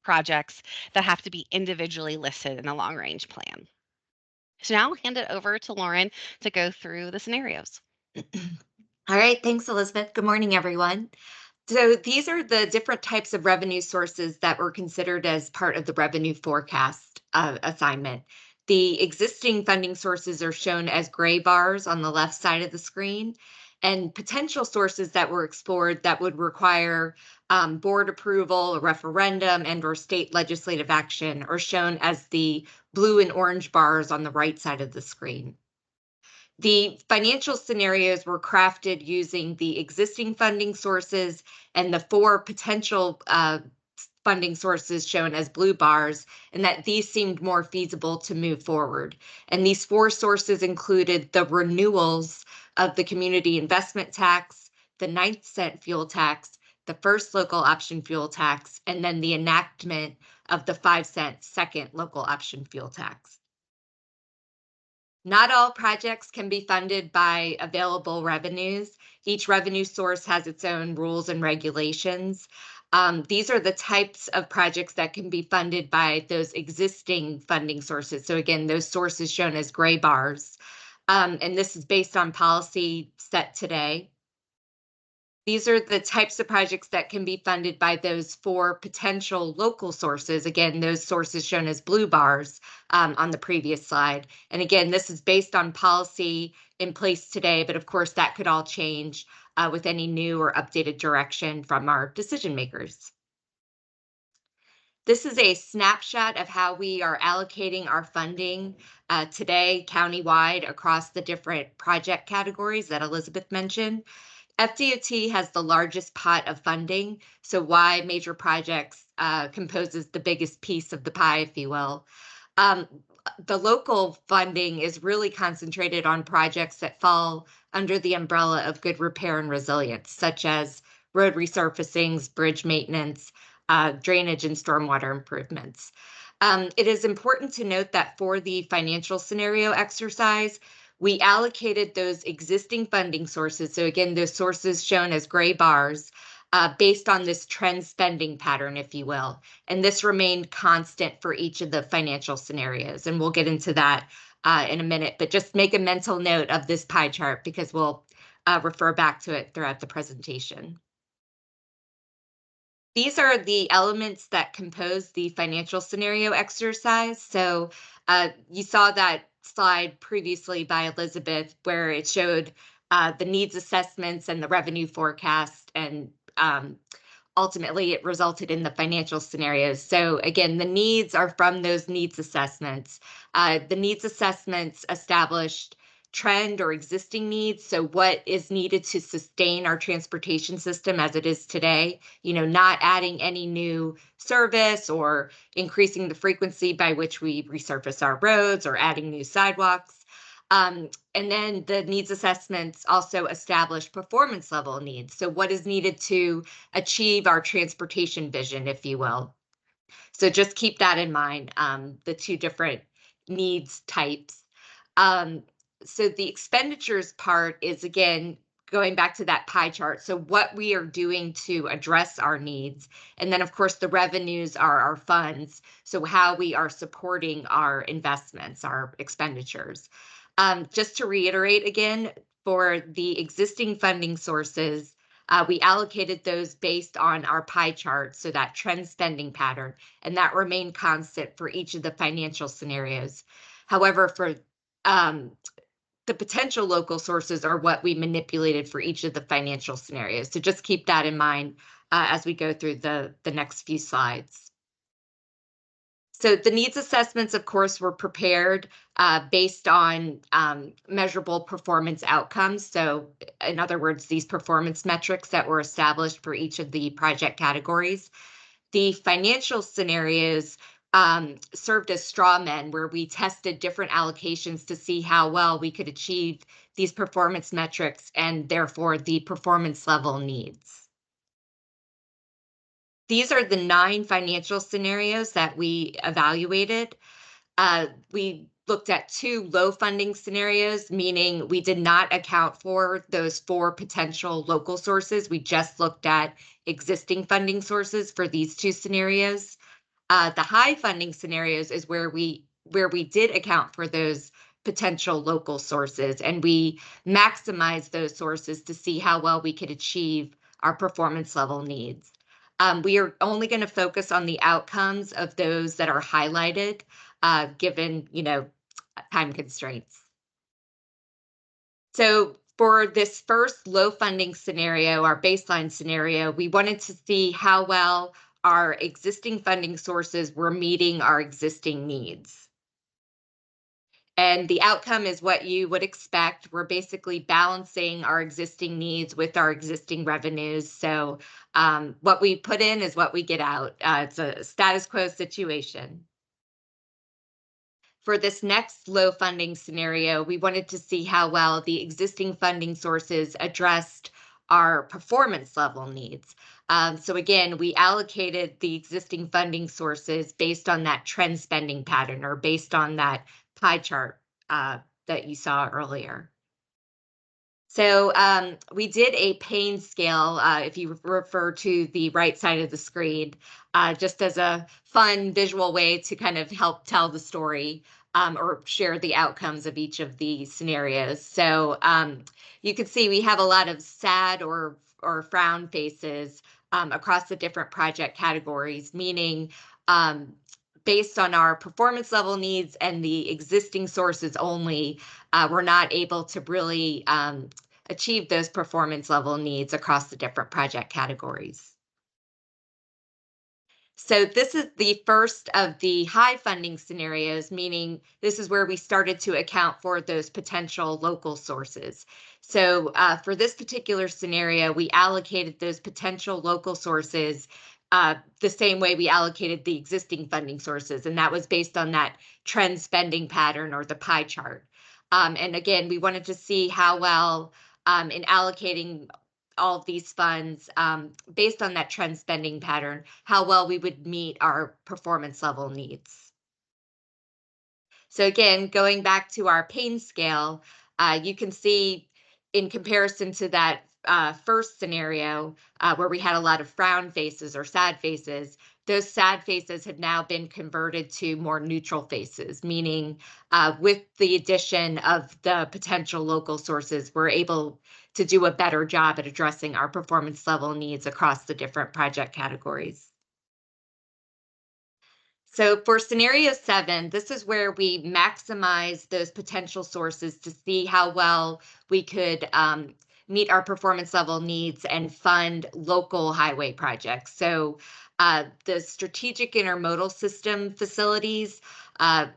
projects that have to be individually listed in a long range plan. So now I'll hand it over to Lauren to go through the scenarios. All right, thanks, Elizabeth. Good morning, everyone. So these are the different types of revenue sources that were considered as part of the revenue forecast assignment. The existing funding sources are shown as gray bars on the left side of the screen, and potential sources that were explored that would require board approval, a referendum, and/or state legislative action are shown as the blue and orange bars on the right side of the screen. The financial scenarios were crafted using the existing funding sources and the 4 potential funding sources shown as blue bars, and that these seemed more feasible to move forward. And these 4 sources included the renewals of the community investment tax, the 9th cent fuel tax, the first local option fuel tax, and then the enactment of the 5-cent second local option fuel tax. Not all projects can be funded by available revenues. Each revenue source has its own rules and regulations. These are the types of projects that can be funded by those existing funding sources. So again, those sources shown as gray bars. And this is based on policy set today. These are the types of projects that can be funded by those 4 potential local sources. Again, those sources shown as blue bars on the previous slide. And again, this is based on policy in place today, but of course that could all change with any new or updated direction from our decision makers. This is a snapshot of how we are allocating our funding today countywide across the different project categories that Elizabeth mentioned. FDOT has the largest pot of funding, so why major projects composes the biggest piece of the pie, if you will. The local funding is really concentrated on projects that fall under the umbrella of good repair and resilience, such as road resurfacings, bridge maintenance, drainage and stormwater improvements. It is important to note that for the financial scenario exercise, we allocated those existing funding sources. So again, those sources shown as gray bars based on this trend spending pattern, if you will. And this remained constant for each of the financial scenarios. And we'll get into that in a minute, but just make a mental note of this pie chart because we'll refer back to it throughout the presentation. These are the elements that compose the financial scenario exercise. So you saw that slide previously by Elizabeth where it showed the needs assessments and the revenue forecast, and ultimately it resulted in the financial scenarios. So again, the needs are from those needs assessments. The needs assessments established trend or existing needs. So what is needed to sustain our transportation system as it is today, not adding any new service or increasing the frequency by which we resurface our roads or adding new sidewalks. And then the needs assessments also establish performance level needs. So what is needed to achieve our transportation vision, if you will. So just keep that in mind, the two different needs types. So the expenditures part is, again, going back to that pie chart. So what we are doing to address our needs. And then, of course, the revenues are our funds. So how we are supporting our investments, our expenditures. Just to reiterate again, for the existing funding sources, we allocated those based on our pie chart, so that trend spending pattern, and that remained constant for each of the financial scenarios. However, for the potential local sources are what we manipulated for each of the financial scenarios. So just keep that in mind as we go through the next few slides. So the needs assessments, of course, were prepared based on measurable performance outcomes. So in other words, these performance metrics that were established for each of the project categories. The financial scenarios served as straw men where we tested different allocations to see how well we could achieve these performance metrics and therefore the performance level needs. These are the 9 financial scenarios that we evaluated. We looked at 2 low funding scenarios, meaning we did not account for those 4 potential local sources. We just looked at existing funding sources for these 2 scenarios. The high funding scenarios is where we did account for those potential local sources, and we maximized those sources to see how well we could achieve our performance level needs. We are only going to focus on the outcomes of those that are highlighted, given, time constraints. So for this first low funding scenario, our baseline scenario, we wanted to see how well our existing funding sources were meeting our existing needs. And the outcome is what you would expect. We're basically balancing our existing needs with our existing revenues. So what we put in is what we get out. It's a status quo situation. For this next low funding scenario, we wanted to see how well the existing funding sources addressed our performance level needs. So again, we allocated the existing funding sources based on that trend spending pattern or based on that pie chart that you saw earlier. So we did a pain scale, if you refer to the right side of the screen, just as a fun visual way to kind of help tell the story or share the outcomes of each of the scenarios. So you can see we have a lot of sad or frown faces across the different project categories, meaning based on our performance level needs and the existing sources only, we're not able to really achieve those performance level needs across the different project categories. So this is the first of the high funding scenarios, meaning this is where we started to account for those potential local sources. So for this particular scenario, we allocated those potential local sources the same way we allocated the existing funding sources, and that was based on that trend spending pattern or the pie chart. And again, we wanted to see how well in allocating all of these funds based on that trend spending pattern, how well we would meet our performance level needs. So again, going back to our pain scale, you can see in comparison to that first scenario where we had a lot of frown faces or sad faces, those sad faces have now been converted to more neutral faces, meaning with the addition of the potential local sources, we're able to do a better job at addressing our performance level needs across the different project categories. So for scenario 7, this is where we maximize those potential sources to see how well we could meet our performance level needs and fund local highway projects. So the strategic intermodal system facilities are,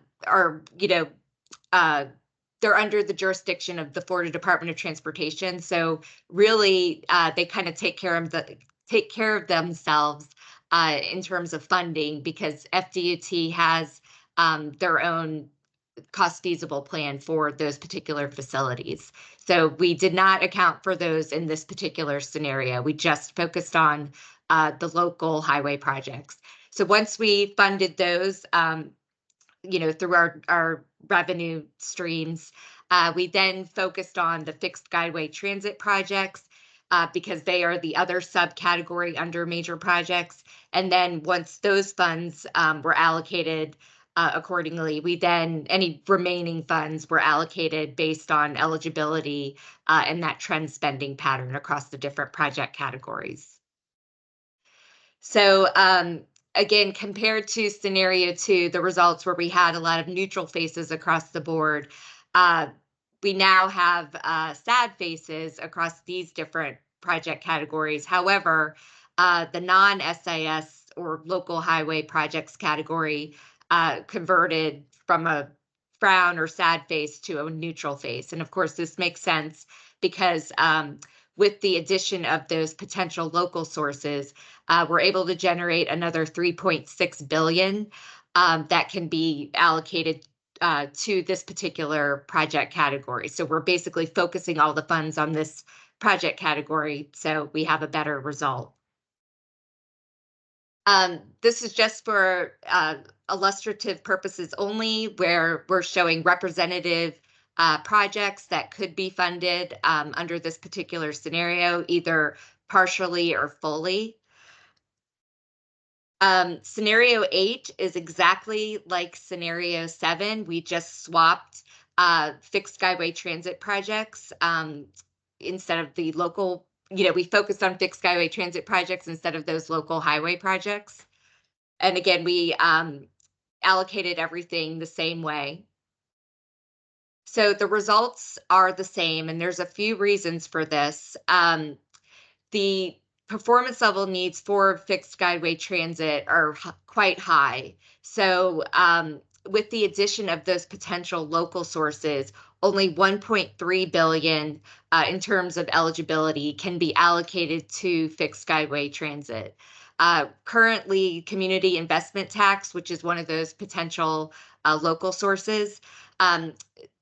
they're under the jurisdiction of the Florida Department of Transportation. So really, they kind of take care of themselves in terms of funding, because FDOT has their own cost feasible plan for those particular facilities. So we did not account for those in this particular scenario. We just focused on the local highway projects. So once we funded those, through our revenue streams, we then focused on the fixed guideway transit projects because they are the other subcategory under major projects. And then once those funds were allocated accordingly, any remaining funds were allocated based on eligibility and that trend spending pattern across the different project categories. So again, compared to scenario 2, the results where we had a lot of neutral faces across the board, we now have sad faces across these different project categories. However, the non-SIS or local highway projects category converted from a frown or sad face to a neutral face. And of course, this makes sense because with the addition of those potential local sources, we're able to generate another $3.6 billion that can be allocated to this particular project category. So we're basically focusing all the funds on this project category, so we have a better result. This is just for illustrative purposes only, where we're showing representative projects that could be funded under this particular scenario, either partially or fully. Scenario 8 is exactly like scenario 7. We just swapped fixed guideway transit projects instead of the local, we focused on fixed guideway transit projects instead of those local highway projects. And again, we allocated everything the same way. So the results are the same, and there's a few reasons for this. The performance level needs for fixed guideway transit are quite high. So with the addition of those potential local sources, only 1.3 billion in terms of eligibility can be allocated to fixed guideway transit. Currently, community investment tax, which is one of those potential local sources,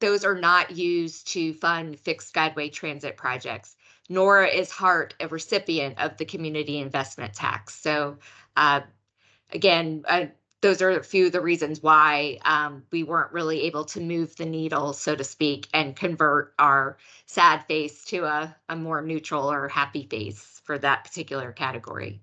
those are not used to fund fixed guideway transit projects, nor is HART a recipient of the community investment tax. So again, those are a few of the reasons why we weren't really able to move the needle, so to speak, and convert our sad face to a more neutral or happy face for that particular category.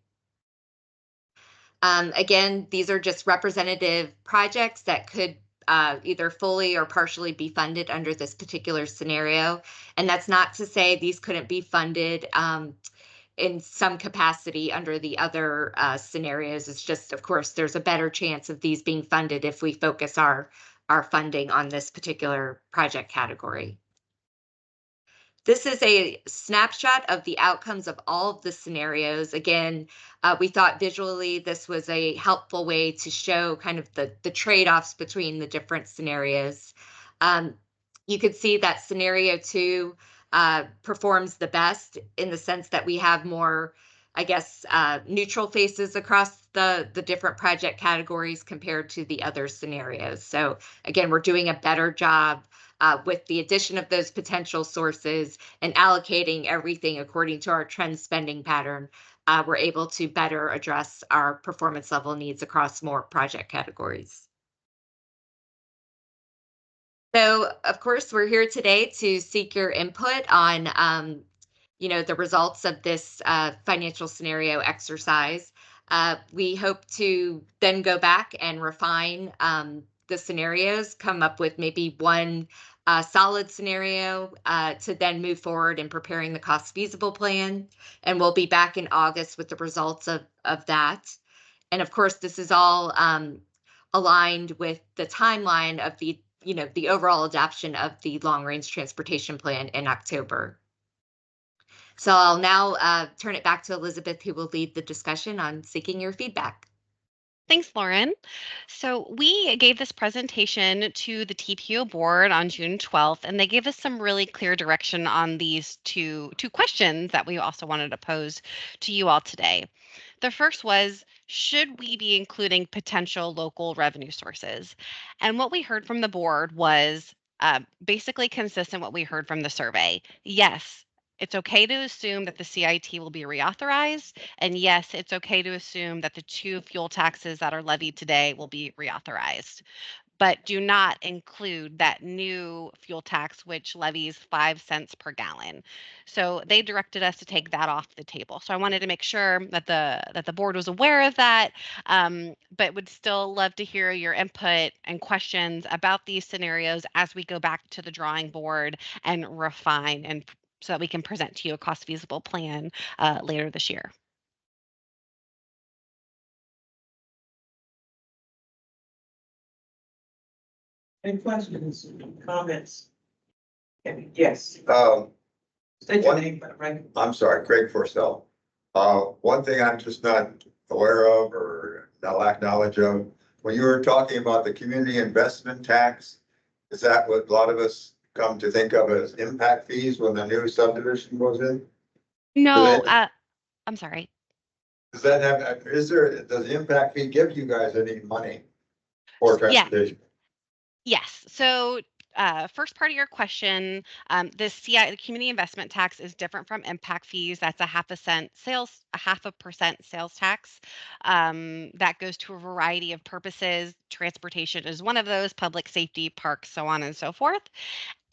Again, these are just representative projects that could either fully or partially be funded under this particular scenario. And that's not to say these couldn't be funded in some capacity under the other scenarios. It's just, of course, there's a better chance of these being funded if we focus our funding on this particular project category. This is a snapshot of the outcomes of all of the scenarios. Again, we thought visually this was a helpful way to show kind of the trade-offs between the different scenarios. You could see that scenario 2 performs the best in the sense that we have more, I guess, neutral faces across the different project categories compared to the other scenarios. So again, we're doing a better job with the addition of those potential sources and allocating everything according to our trend spending pattern. We're able to better address our performance level needs across more project categories. So, of course, we're here today to seek your input on, the results of this financial scenario exercise. We hope to then go back and refine the scenarios, come up with maybe one solid scenario to then move forward in preparing the cost feasible plan. And we'll be back in August with the results of that. And of course, this is all aligned with the timeline of the overall adoption of the long range transportation plan in October. So I'll now turn it back to Elizabeth, who will lead the discussion on seeking your feedback. Thanks, Lauren. So we gave this presentation to the TPO board on June 12th, and they gave us some really clear direction on these two questions that we also wanted to pose to you all today. The first was, should we be including potential local revenue sources? And what we heard from the board was basically consistent what we heard from the survey. Yes, it's okay to assume that the CIT will be reauthorized. And yes, it's okay to assume that the 2 fuel taxes that are levied today will be reauthorized. But do not include that new fuel tax, which levies 5 cents per gallon. So they directed us to take that off the table. So I wanted to make sure that the board was aware of that, but would still love to hear your input and questions about these scenarios as we go back to the drawing board and refine and so that we can present to you a cost feasible plan later this year. Any questions, comments? Yes. State your name for the record. I'm sorry, Craig Forstell. One thing I'm just not aware of or not lack knowledge of, when you were talking about the community investment tax, is that what a lot of us come to think of as impact fees when the new subdivision goes in? No, I'm sorry. Does that have, does the impact fee give you guys any money for transportation? Yes. So first part of your question, the community investment tax is different from impact fees. That's a 0.5% sales tax that goes to a variety of purposes. Transportation is one of those, public safety, parks, so on and so forth.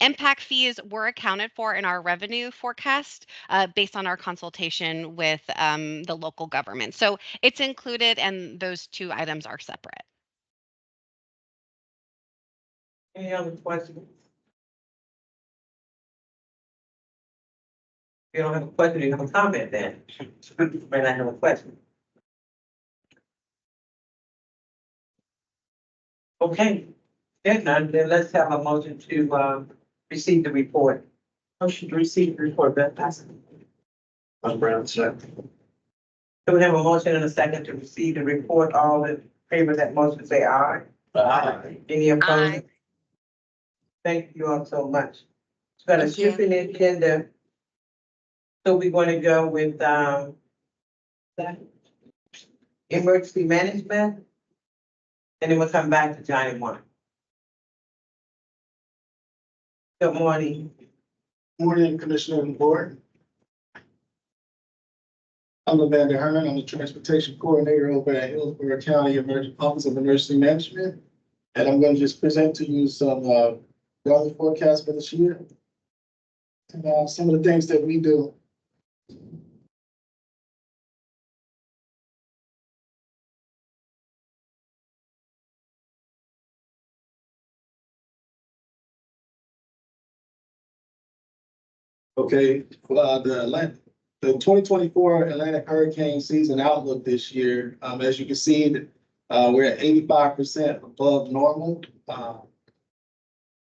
Impact fees were accounted for in our revenue forecast based on our consultation with the local government. So it's included, and those 2 items are separate. Any other questions? If you don't have a question, you have a comment then. You may not have a question. Okay, then let's have a motion to receive the report. Motion to receive the report, Beth Passing. Brown said. So we have a motion and a second to receive the report. All in favor of that motion, say aye. Aye. Any opposed? Aye. Thank you all so much. It's got a Thank you. shipping agenda. So we're going to go with emergency management. And then we'll come back to Johnny One. Good morning. Morning, Commissioner and Board. I'm Evander Herman. I'm the Transportation Coordinator over at Hillsborough County Office of Emergency Management. And I'm going to just present to you some weather forecasts for this year. And some of the things that we do. Okay, the 2024 Atlantic hurricane season outlook this year, as you can see, we're at 85% above normal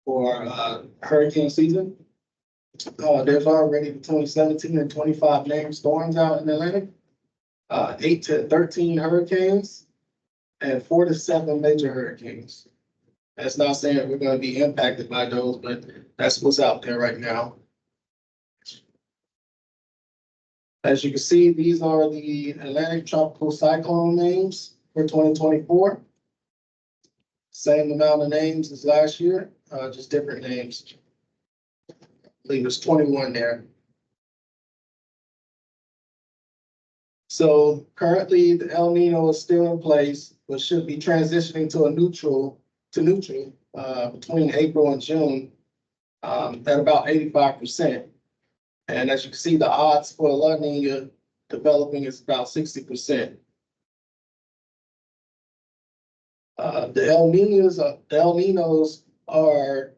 for hurricane season. There's already between 17 and 25 named storms out in Atlantic. 8 to 13 hurricanes and 4 to 7 major hurricanes. That's not saying we're gonna be impacted by those, but that's what's out there right now. As you can see, these are the Atlantic tropical cyclone names for 2024. Same amount of names as last year, just different names. I believe it's 21 there. So currently, the El Nino is still in place, but should be transitioning to neutral between April and June at about 85%. And as you can see, the odds for La Nina developing is about 60%. The El Ninos are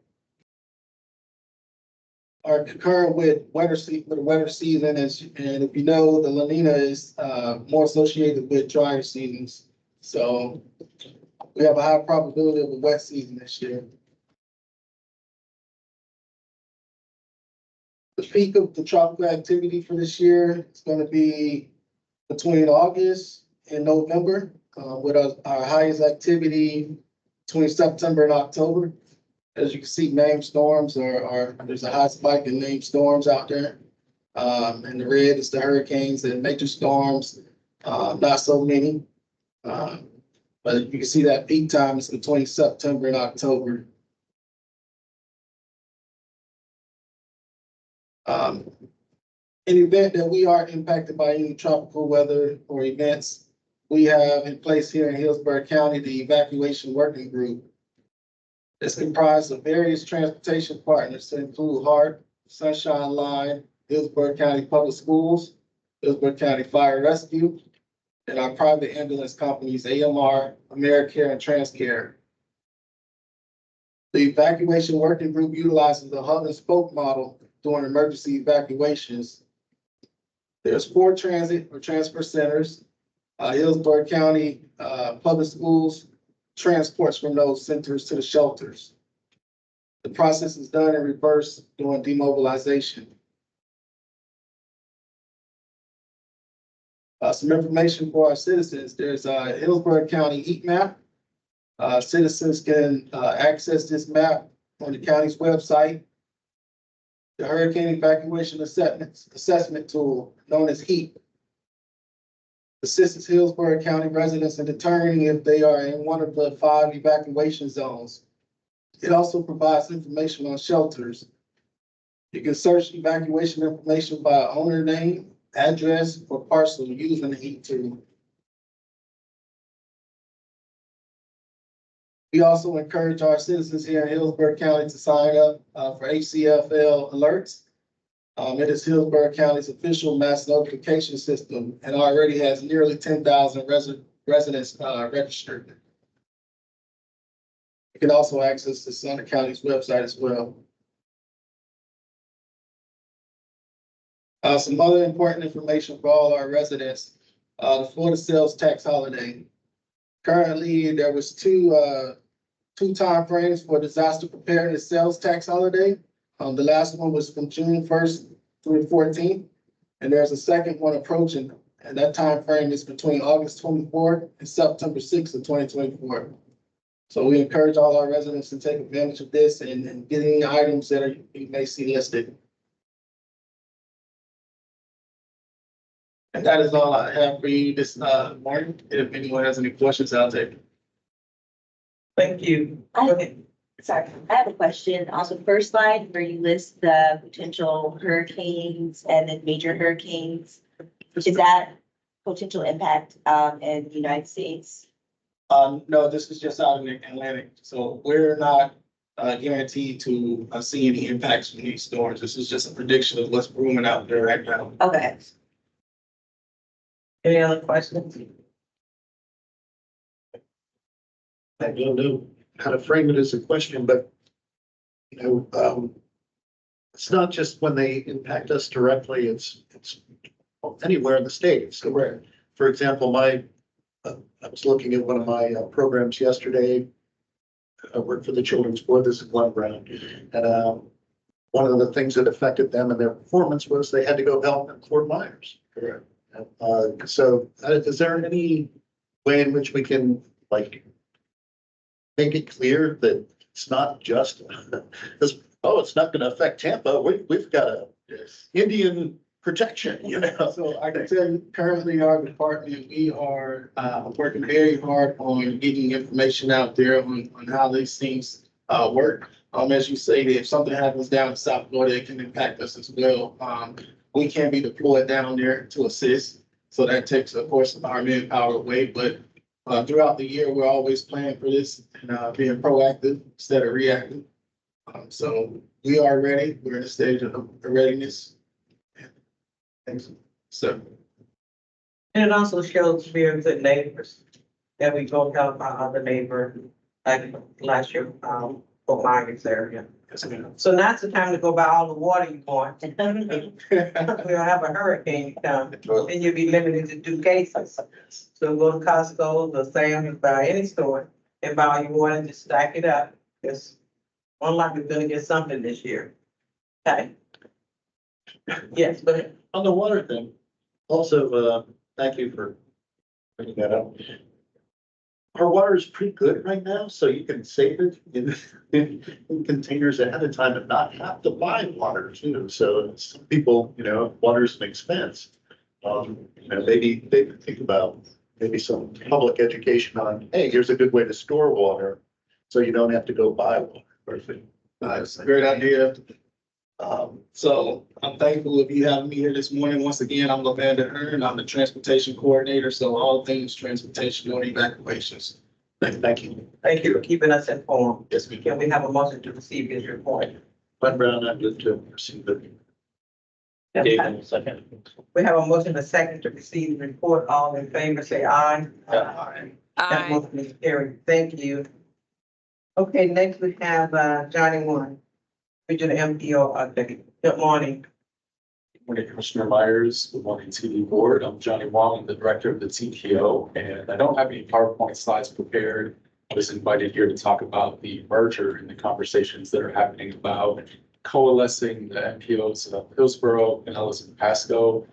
concurrent with the wetter season, and if you know, the La Nina is more associated with drier seasons. So we have a high probability of a wet season this year. The peak of the tropical activity for this year is going to be between August and November, with our highest activity between September and October. As you can see, named storms there's a high spike in named storms out there. And the red is the hurricanes and major storms, not so many. But you can see that peak time is between September and October. In the event that we are impacted by any tropical weather or events, we have in place here in Hillsborough County the evacuation working group. It's comprised of various transportation partners to include HART, Sunshine Line, Hillsborough County Public Schools, Hillsborough County Fire Rescue, and our private ambulance companies, AMR, AmeriCare, and TransCare. The evacuation working group utilizes the hub and spoke model during emergency evacuations. There's 4 transit or transfer centers. Hillsborough County Public Schools transports from those centers to the shelters. The process is done in reverse during demobilization. Some information for our citizens. There's a Hillsborough County heat map. Citizens can access this map on the county's website. The Hurricane Evacuation Assessment Tool, known as HEAP, assists Hillsborough County residents in determining if they are in one of the 5 evacuation zones. It also provides information on shelters. You can search evacuation information by owner name, address, or parcel using the HEAP tool. We also encourage our citizens here in Hillsborough County to sign up for HCFL alerts. It is Hillsborough County's official mass notification system and already has nearly 10,000 residents registered. You can also access the Sutter County's website as well. Some other important information for all our residents, the Florida sales tax holiday. Currently, there was two time frames for disaster preparedness sales tax holiday. The last one was from June 1st through the 14th, and there's a second one approaching, and that time frame is between August 24th and September 6th of 2024. So we encourage all our residents to take advantage of this and get any items that you may see listed. And that is all I have for you this morning. If anyone has any questions, I'll take it. Thank you. Sorry, I have a question. On the first slide where you list the potential hurricanes and then major hurricanes, is that potential impact in the United States? No, this is just out in the Atlantic. So we're not guaranteed to see any impacts from these storms. This is just a prediction of what's brewing out there right now. Okay. Any other questions? I don't know how to frame it as a question, but it's not just when they impact us directly, it's anywhere in the state. So for example, I was looking at one of my programs yesterday. I work for the Children's Board. This is one round, and one of the things that affected them and their performance was they had to go help in Fort Myers. Correct. Is there any way in which we can like make it clear that it's not just this, oh, it's not gonna affect Tampa, we've got a Indian protection, you know? So I can tell you, currently our department, we are working very hard on getting information out there on how these things work. As you say, if something happens down in South Florida, it can impact us as well. We can be deployed down there to assist. So that takes, of course, our manpower away, but throughout the year, we're always planning for this and being proactive instead of reactive. So we are ready. We're in a stage of readiness. Thanks. So. And it also shows we're good neighbors, that we go help our other neighbor, like last year, Fort Myers area. So now's the time to go buy all the water you want. We'll have a hurricane come, and you'll be limited to 2 cases. So go to Costco, the Sam's, buy any store, and buy all your water and just stack it up. Because unlikely we're gonna get something this year. Okay? Yes, but On the water thing, also, thank you for bringing that up. Our water is pretty good right now, so you can save it in containers ahead of time and not have to buy water too. So some people, water's an expense. Maybe they could think about maybe some public education on, hey, here's a good way to store water, so you don't have to go buy water. It's a great idea. So I'm thankful of you having me here this morning. Once again, I'm Lavanda Hearn. I'm the transportation coordinator, so all things transportation on evacuations. Thank you. thank you for keeping us informed. Yes, we Can can. we have a motion to receive his report? Glenn Brown, I'd like to receive it. Second. We have a motion, a second to receive the report. All in favor, say aye. Aye. That motion is carried. Thank you. Okay, next we have Johnny Warren, Regional MPO update. Good morning. Good morning, Commissioner Myers. Good morning, TD Board. I'm Johnny Wong, I'm the director of the TPO, and I don't have any PowerPoint slides prepared. I was invited here to talk about the merger and the conversations that are happening about coalescing the MPOs of Hillsborough, Pinellas, and Pasco.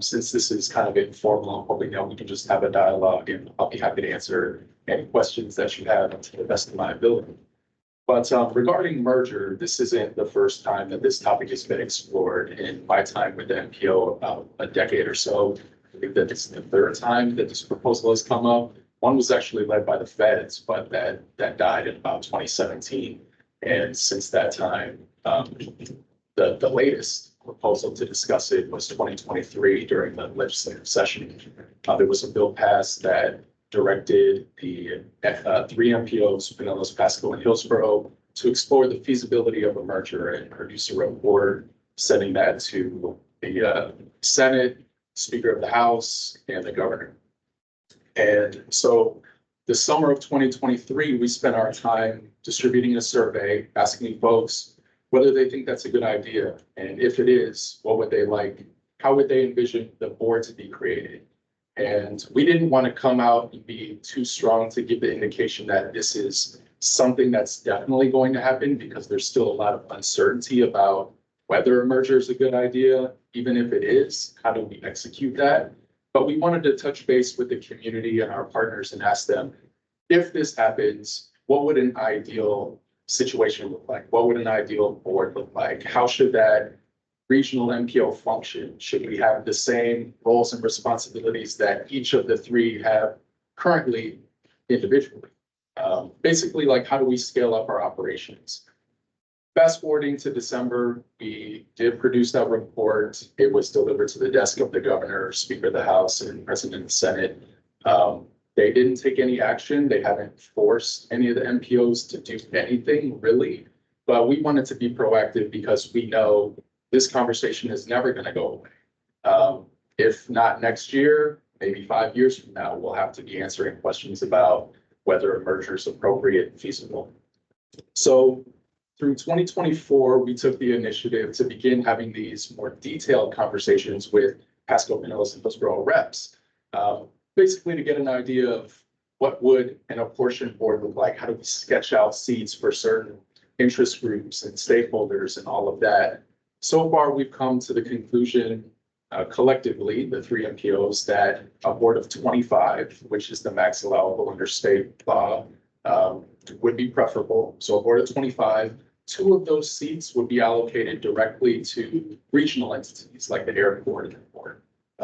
Since this is kind of informal, I'm hoping that we can just have a dialogue, and I'll be happy to answer any questions that you have to the best of my ability. But regarding merger, this isn't the first time that this topic has been explored in my time with the MPO about a decade or so. I think that it's the third time that this proposal has come up. One was actually led by the feds, but that died in about 2017. And since that time, the latest proposal to discuss it was 2023 during the legislative session. There was a bill passed that directed the 3 MPOs, Pinellas, Pasco, and Hillsborough, to explore the feasibility of a merger and produce a report, sending that to the Senate, Speaker of the House, and the governor. And so the summer of 2023, we spent our time distributing a survey, asking folks whether they think that's a good idea. And if it is, what would they like? How would they envision the board to be created? And we didn't want to come out and be too strong to give the indication that this is something that's definitely going to happen, because there's still a lot of uncertainty about whether a merger is a good idea. Even if it is, how do we execute that? But we wanted to touch base with the community and our partners and ask them, if this happens, what would an ideal situation look like? What would an ideal board look like? How should that regional MPO function? Should we have the same roles and responsibilities that each of the 3 have currently individually? Basically, like, how do we scale up our operations? Fast forwarding to December, we did produce that report. It was delivered to the desk of the governor, Speaker of the House, and President of the Senate. They didn't take any action. They haven't forced any of the MPOs to do anything, really. But we wanted to be proactive because we know this conversation is never going to go away. If not next year, maybe 5 years from now, we'll have to be answering questions about whether a merger is appropriate and feasible. So through 2024, we took the initiative to begin having these more detailed conversations with Pasco, Pinellas, and Hillsborough reps, basically to get an idea of what would an apportioned board look like. How do we sketch out seats for certain interest groups and stakeholders and all of that. So far, we've come to the conclusion collectively, the three MPOs, that a board of 25, which is the max allowable under state law, would be preferable. So a board of 25, 2 of those seats would be allocated directly to regional entities like the airport,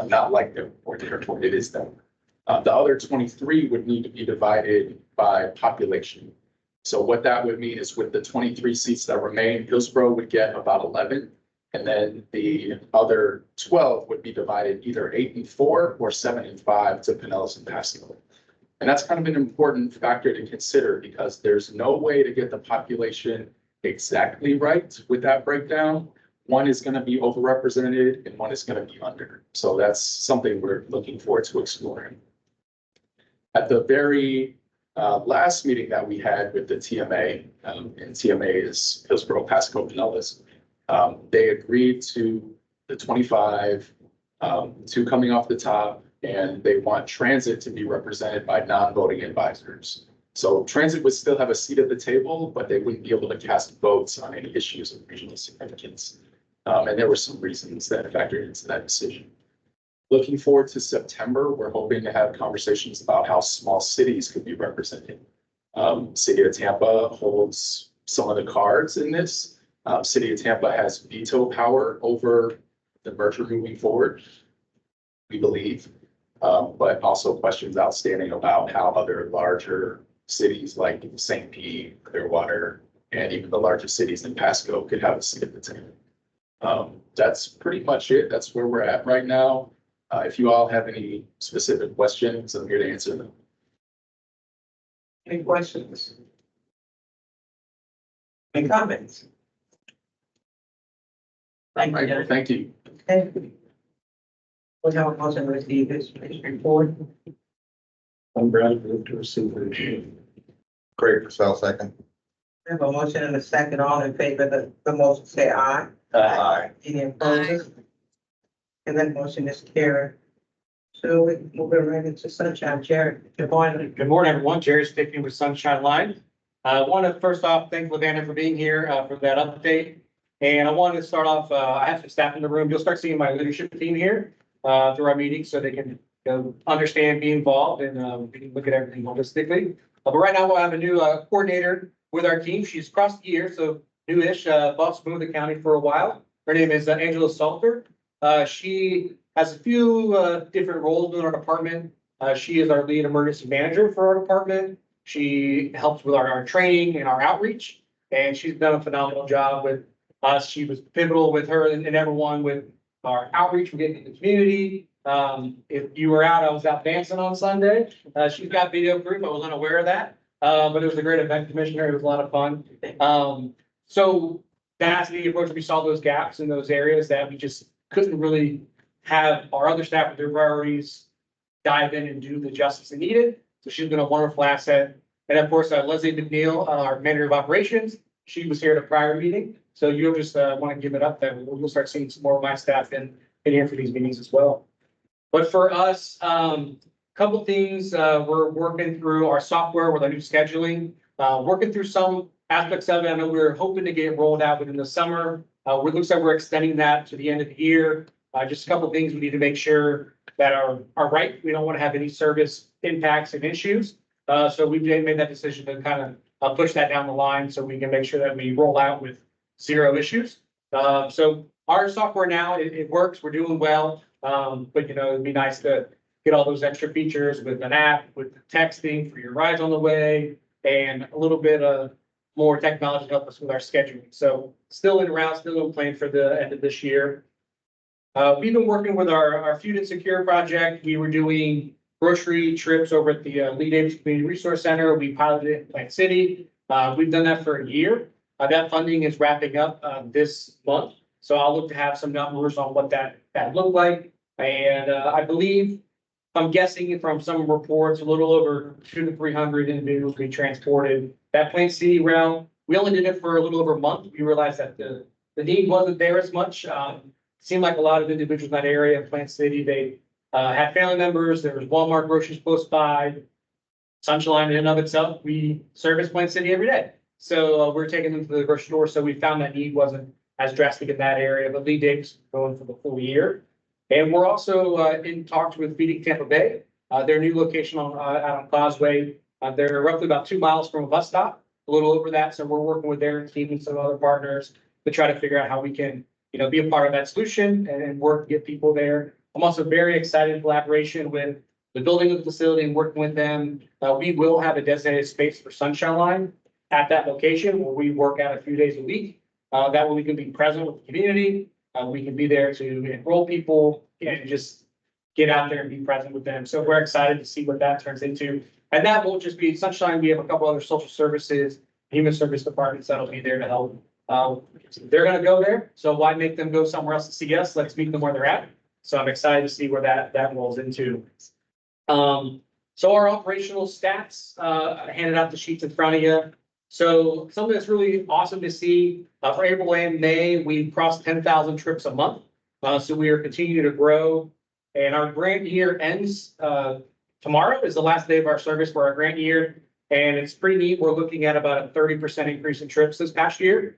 not like the airport, it is them. The other 23 would need to be divided by population. So what that would mean is with the 23 seats that remain, Hillsborough would get about 11. And then the other 12 would be divided either 8 and 4 or 7 and 5 to Pinellas and Pasco. And that's kind of an important factor to consider because there's no way to get the population exactly right with that breakdown. One is going to be overrepresented and one is going to be under. So that's something we're looking forward to exploring. At the very last meeting that we had with the TMA, and TMA is Hillsborough, Pasco, Pinellas, they agreed to the 25, 2 coming off the top, and they want transit to be represented by non-voting advisors. So transit would still have a seat at the table, but they wouldn't be able to cast votes on any issues of regional significance. And there were some reasons that factored into that decision. Looking forward to September, we're hoping to have conversations about how small cities could be represented. City of Tampa holds some of the cards in this. City of Tampa has veto power over the merger moving forward, we believe, but also questions outstanding about how other larger cities like St. Pete, Clearwater, and even the largest cities in Pasco could have a seat at the table. That's pretty much it. That's where we're at right now. If you all have any specific questions, I'm here to answer them. Any questions? Any comments? Thank you. Jennifer. Thank you. Okay. We have a motion to receive this report. I'm Brad, move to receive the report. Craig Purcell, second. We have a motion and a second. All in favor of the motion, say aye. Aye. Any opposed? And that motion is carried. So we moving right into sunshine. Jared, good morning. Good morning, everyone. Jerry Stickney with Sunshine Line. I want to first off thank Lavana for being here for that update. And I wanted to start off, I have some staff in the room. You'll start seeing my leadership team here through our meetings so they can understand, be involved, and we can look at everything holistically. But right now we'll have a new coordinator with our team. She's crossed the year, so newish, boss moved the county for a while. Her name is Angela Salter. She has a few different roles in our department. She is our lead emergency manager for our department. She helps with our training and our outreach, and she's done a phenomenal job with us. She was pivotal with her and everyone with our outreach, we're getting in the community. If you were out, I was out dancing on Sunday. She's got video proof. I was unaware of that. But it was a great event, Commissioner. It was a lot of fun. So that's the approach. We saw those gaps in those areas that we just couldn't really have our other staff with their priorities dive in and do the justice they needed. So she's been a wonderful asset. And of course, Leslie McNeil, our manager of operations, she was here at a prior meeting. So you'll just want to give it up that we'll start seeing some more of my staff in here for these meetings as well. But for us, couple things, we're working through our software with our new scheduling, working through some aspects of it. I know we're hoping to get rolled out within the summer. It looks like we're extending that to the end of the year. Just a couple of things we need to make sure that are right. We don't want to have any service impacts and issues. So we've made that decision to kind of push that down the line so we can make sure that we roll out with 0 issues. So our software now, it works. We're doing well. But it'd be nice to get all those extra features with an app, with texting for your rides on the way, and a little bit of more technology to help us with our scheduling. So still in route, still in plan for the end of this year. We've been working with our Feud and Secure project. We were doing grocery trips over at the Lee Davis Community Resource Center. We piloted it in Plant City. We've done that for a year. That funding is wrapping up this month. So I'll look to have some numbers on what that looked like. And I believe, I'm guessing from some reports, a little over 200 to 300 individuals be transported. That Plant City route, we only did it for a little over a month. We realized that the need wasn't there as much. Seemed like a lot of individuals in that area of Plant City, they had family members. There was Walmart groceries close by. Sunshine in and of itself, we service Plant City every day. So we're taking them to the grocery store. So we found that need wasn't as drastic in that area, but Lee Davis going for the full year. And we're also in talks with Feeding Tampa Bay, their new location on out on Causeway. They're roughly about 2 miles from a bus stop, a little over that. So we're working with their team and some other partners to try to figure out how we can, be a part of that solution and work to get people there. I'm also very excited in collaboration with the building of the facility and working with them. We will have a designated space for Sunshine Line at that location where we work out a few days a week. That way we can be present with the community. We can be there to enroll people and just get out there and be present with them. So we're excited to see what that turns into. And that won't just be Sunshine. We have a couple other social services, human service departments that'll be there to help. They're gonna go there, so why make them go somewhere else to see us? Let's meet them where they're at. So I'm excited to see where that rolls into. So our operational stats, I handed out the sheets in front of you. So something that's really awesome to see, for April and May, we crossed 10,000 trips a month. So we are continuing to grow, and our grant year ends, tomorrow is the last day of our service for our grant year. And it's pretty neat. We're looking at about a 30% increase in trips this past year.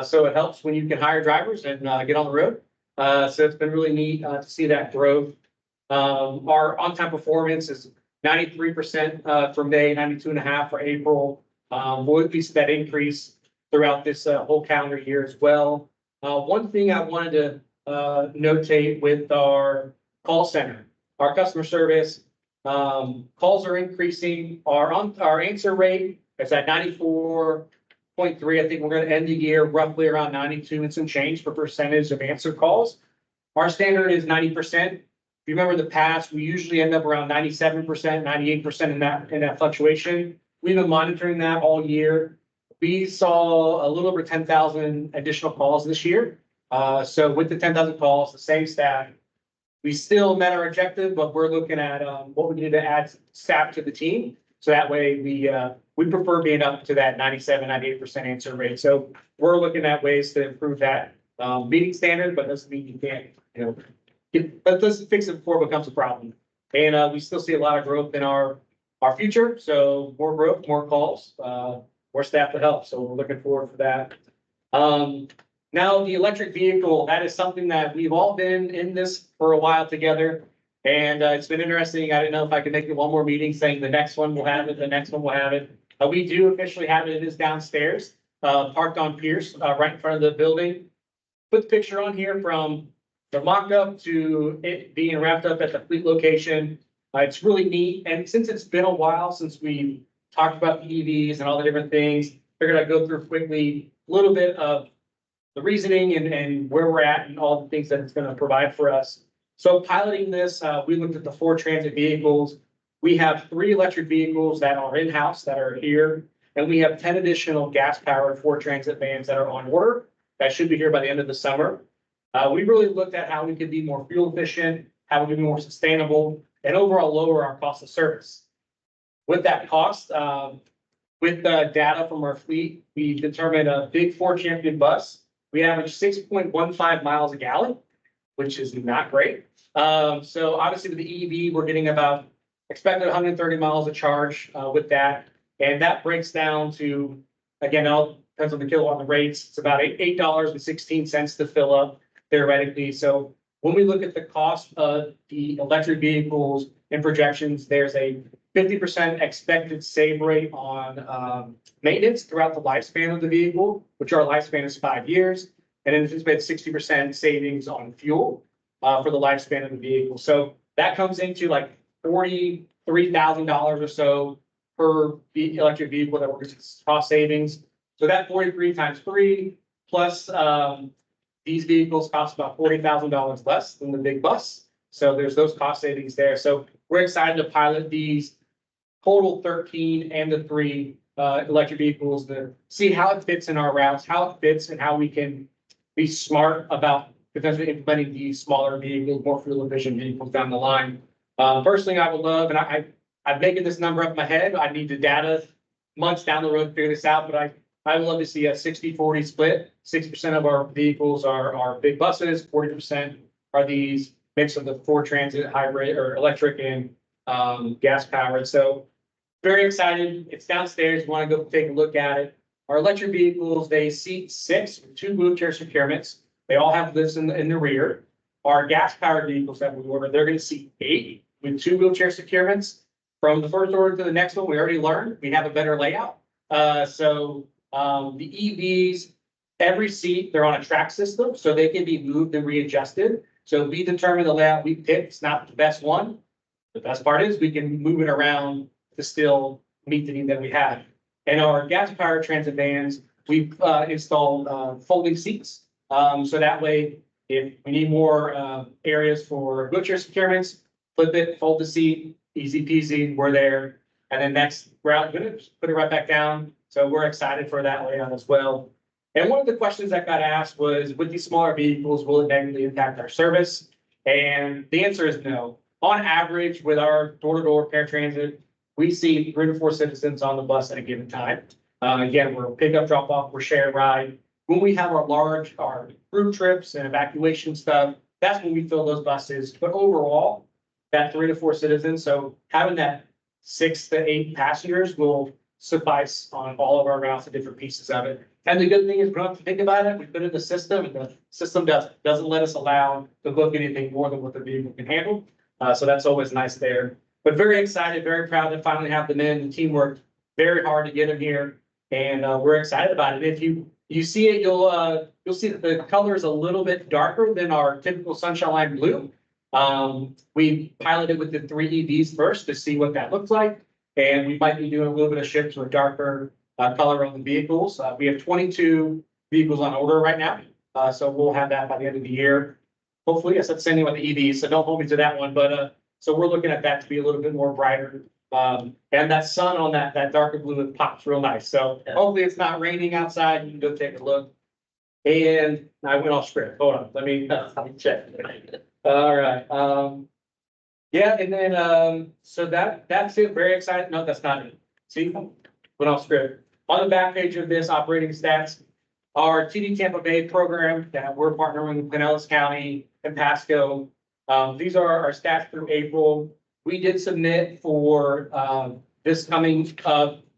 So it helps when you can hire drivers and, get on the road. So it's been really neat, to see that growth. Our on-time performance is 93%, for May, 92.5 for April. We'll see that increase throughout this, whole calendar year as well. One thing I wanted to, notate with our call center, our customer service, calls are increasing. Our answer rate is at 94.3. I think we're going to end the year roughly around 92 and some change for percentage of answer calls. Our standard is 90%. If you remember the past, we usually end up around 97%, 98% in that fluctuation. We've been monitoring that all year. We saw a little over 10,000 additional calls this year. So with the 10,000 calls, the same staff, we still met our objective, but we're looking at what we need to add staff to the team. So that way we prefer being up to that 97, 98% answer rate. So we're looking at ways to improve that meeting standard, but doesn't mean you can't, but let's fix it before it becomes a problem. And we still see a lot of growth in our future. So more growth, more calls, more staff to help. So we're looking forward for that. Now the electric vehicle, that is something that we've all been in this for a while together. And it's been interesting. I didn't know if I could make it one more meeting saying the next one will have it, the next one will have it. We do officially have it. It is downstairs, parked on Pierce, right in front of the building. Put the picture on here from the mock-up to it being wrapped up at the fleet location. It's really neat. And since it's been a while since we talked about the EVs and all the different things, figured I'd go through quickly a little bit of the reasoning and where we're at and all the things that it's going to provide for us. So piloting this, we looked at the 4 transit vehicles. We have 3 electric vehicles that are in-house that are here, and we have 10 additional gas-powered 4 transit vans that are on order that should be here by the end of the summer. We really looked at how we could be more fuel efficient, how we could be more sustainable, and overall lower our cost of service. With that cost, with the data from our fleet, we determined a big 4 Champion bus. We average 6.15 miles a gallon, which is not great. So obviously with the EV, we're getting about expected 130 miles of charge with that. And that breaks down to, again, it all depends on the kilowatt and the rates. It's about $8.16 to fill up theoretically. So when we look at the cost of the electric vehicles and projections, there's a 50% expected save rate on maintenance throughout the lifespan of the vehicle, which our lifespan is 5 years. And then it's been 60% savings on fuel for the lifespan of the vehicle. So that comes into like $43,000 or so per electric vehicle that we're cost savings. So that 43 times 3 plus these vehicles cost about $40,000 less than the big bus. So there's those cost savings there. So we're excited to pilot these total 13 and the 3 electric vehicles to see how it fits in our routes, how it fits and how we can be smart about potentially implementing these smaller vehicles, more fuel efficient vehicles down the line. First thing I would love, and I'm making this number up in my head. I need the data months down the road to figure this out, but I would love to see a 60-40 split. 60% of our vehicles are big buses, 40% are these mix of the 4 transit hybrid or electric and gas powered. So very excited. It's downstairs. You want to go take a look at it. our electric vehicles, they seat 6 with 2 wheelchair securements. They all have lifts in the rear. Our gas powered vehicles that we ordered, they're gonna seat 8 with 2 wheelchair securements. From the first order to the next one, we already learned, we have a better layout. The EVs, every seat, they're on a track system, so they can be moved and readjusted. So we determine the layout we picked, it's not the best one. The best part is we can move it around to still meet the need that we have. And our gas powered transit vans, we've installed folding seats. So that way, if we need more areas for wheelchair securements, flip it, fold the seat, easy peasy, we're there. And then next route, put it right back down. So we're excited for that layout as well. And one of the questions that got asked was, with these smaller vehicles, will it negatively impact our service? And the answer is no. On average, with our door-to-door paratransit, we see 3 to 4 citizens on the bus at a given time. Again, we're pick up, drop off, we're share ride. When we have our group trips and evacuation stuff, that's when we fill those buses. But overall, that 3 to 4 citizens, so having that 6 to 8 passengers will suffice on all of our routes and different pieces of it. And the good thing is, we don't have to think about it. We put it in the system, and the system doesn't let us allow to book anything more than what the vehicle can handle. So that's always nice there. But very excited, very proud to finally have them in. The team worked very hard to get them here, and we're excited about it. If you see it, you'll see that the color is a little bit darker than our typical Sunshine Line blue. We piloted with the 3 EVs first to see what that looks like, and we might be doing a little bit of shift to a darker color on the vehicles. We have 22 vehicles on order right now, so we'll have that by the end of the year. Hopefully, I said same thing with the EVs, so don't hold me to that one, but so we're looking at that to be a little bit more brighter. And that sun on that darker blue, it pops real nice. So hopefully it's not raining outside. You can go take a look. And I went off script. Hold on, let me check. All right. Yeah, and then so that's it. Very excited. No, that's not it. See, went off script. On the back page of this operating stats, our TD Tampa Bay program that we're partnering with Pinellas County and Pasco. These are our stats through April. We did submit for this coming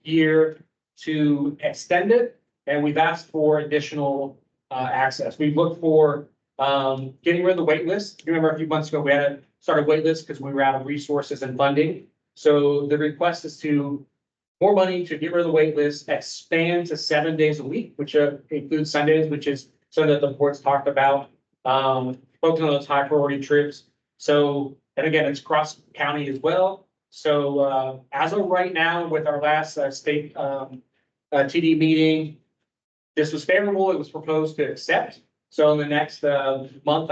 year to extend it, and we've asked for additional access. We've looked for getting rid of the wait list. You remember a few months ago, we had to start a wait list because we were out of resources and funding. So the request is to more money to get rid of the wait list, expand to 7 days a week, which includes Sundays, which is something that the board's talked about, focusing on those high priority trips. So, and again, it's cross county as well. So as of right now, with our last state TD meeting, this was favorable. It was proposed to accept. So in the next month,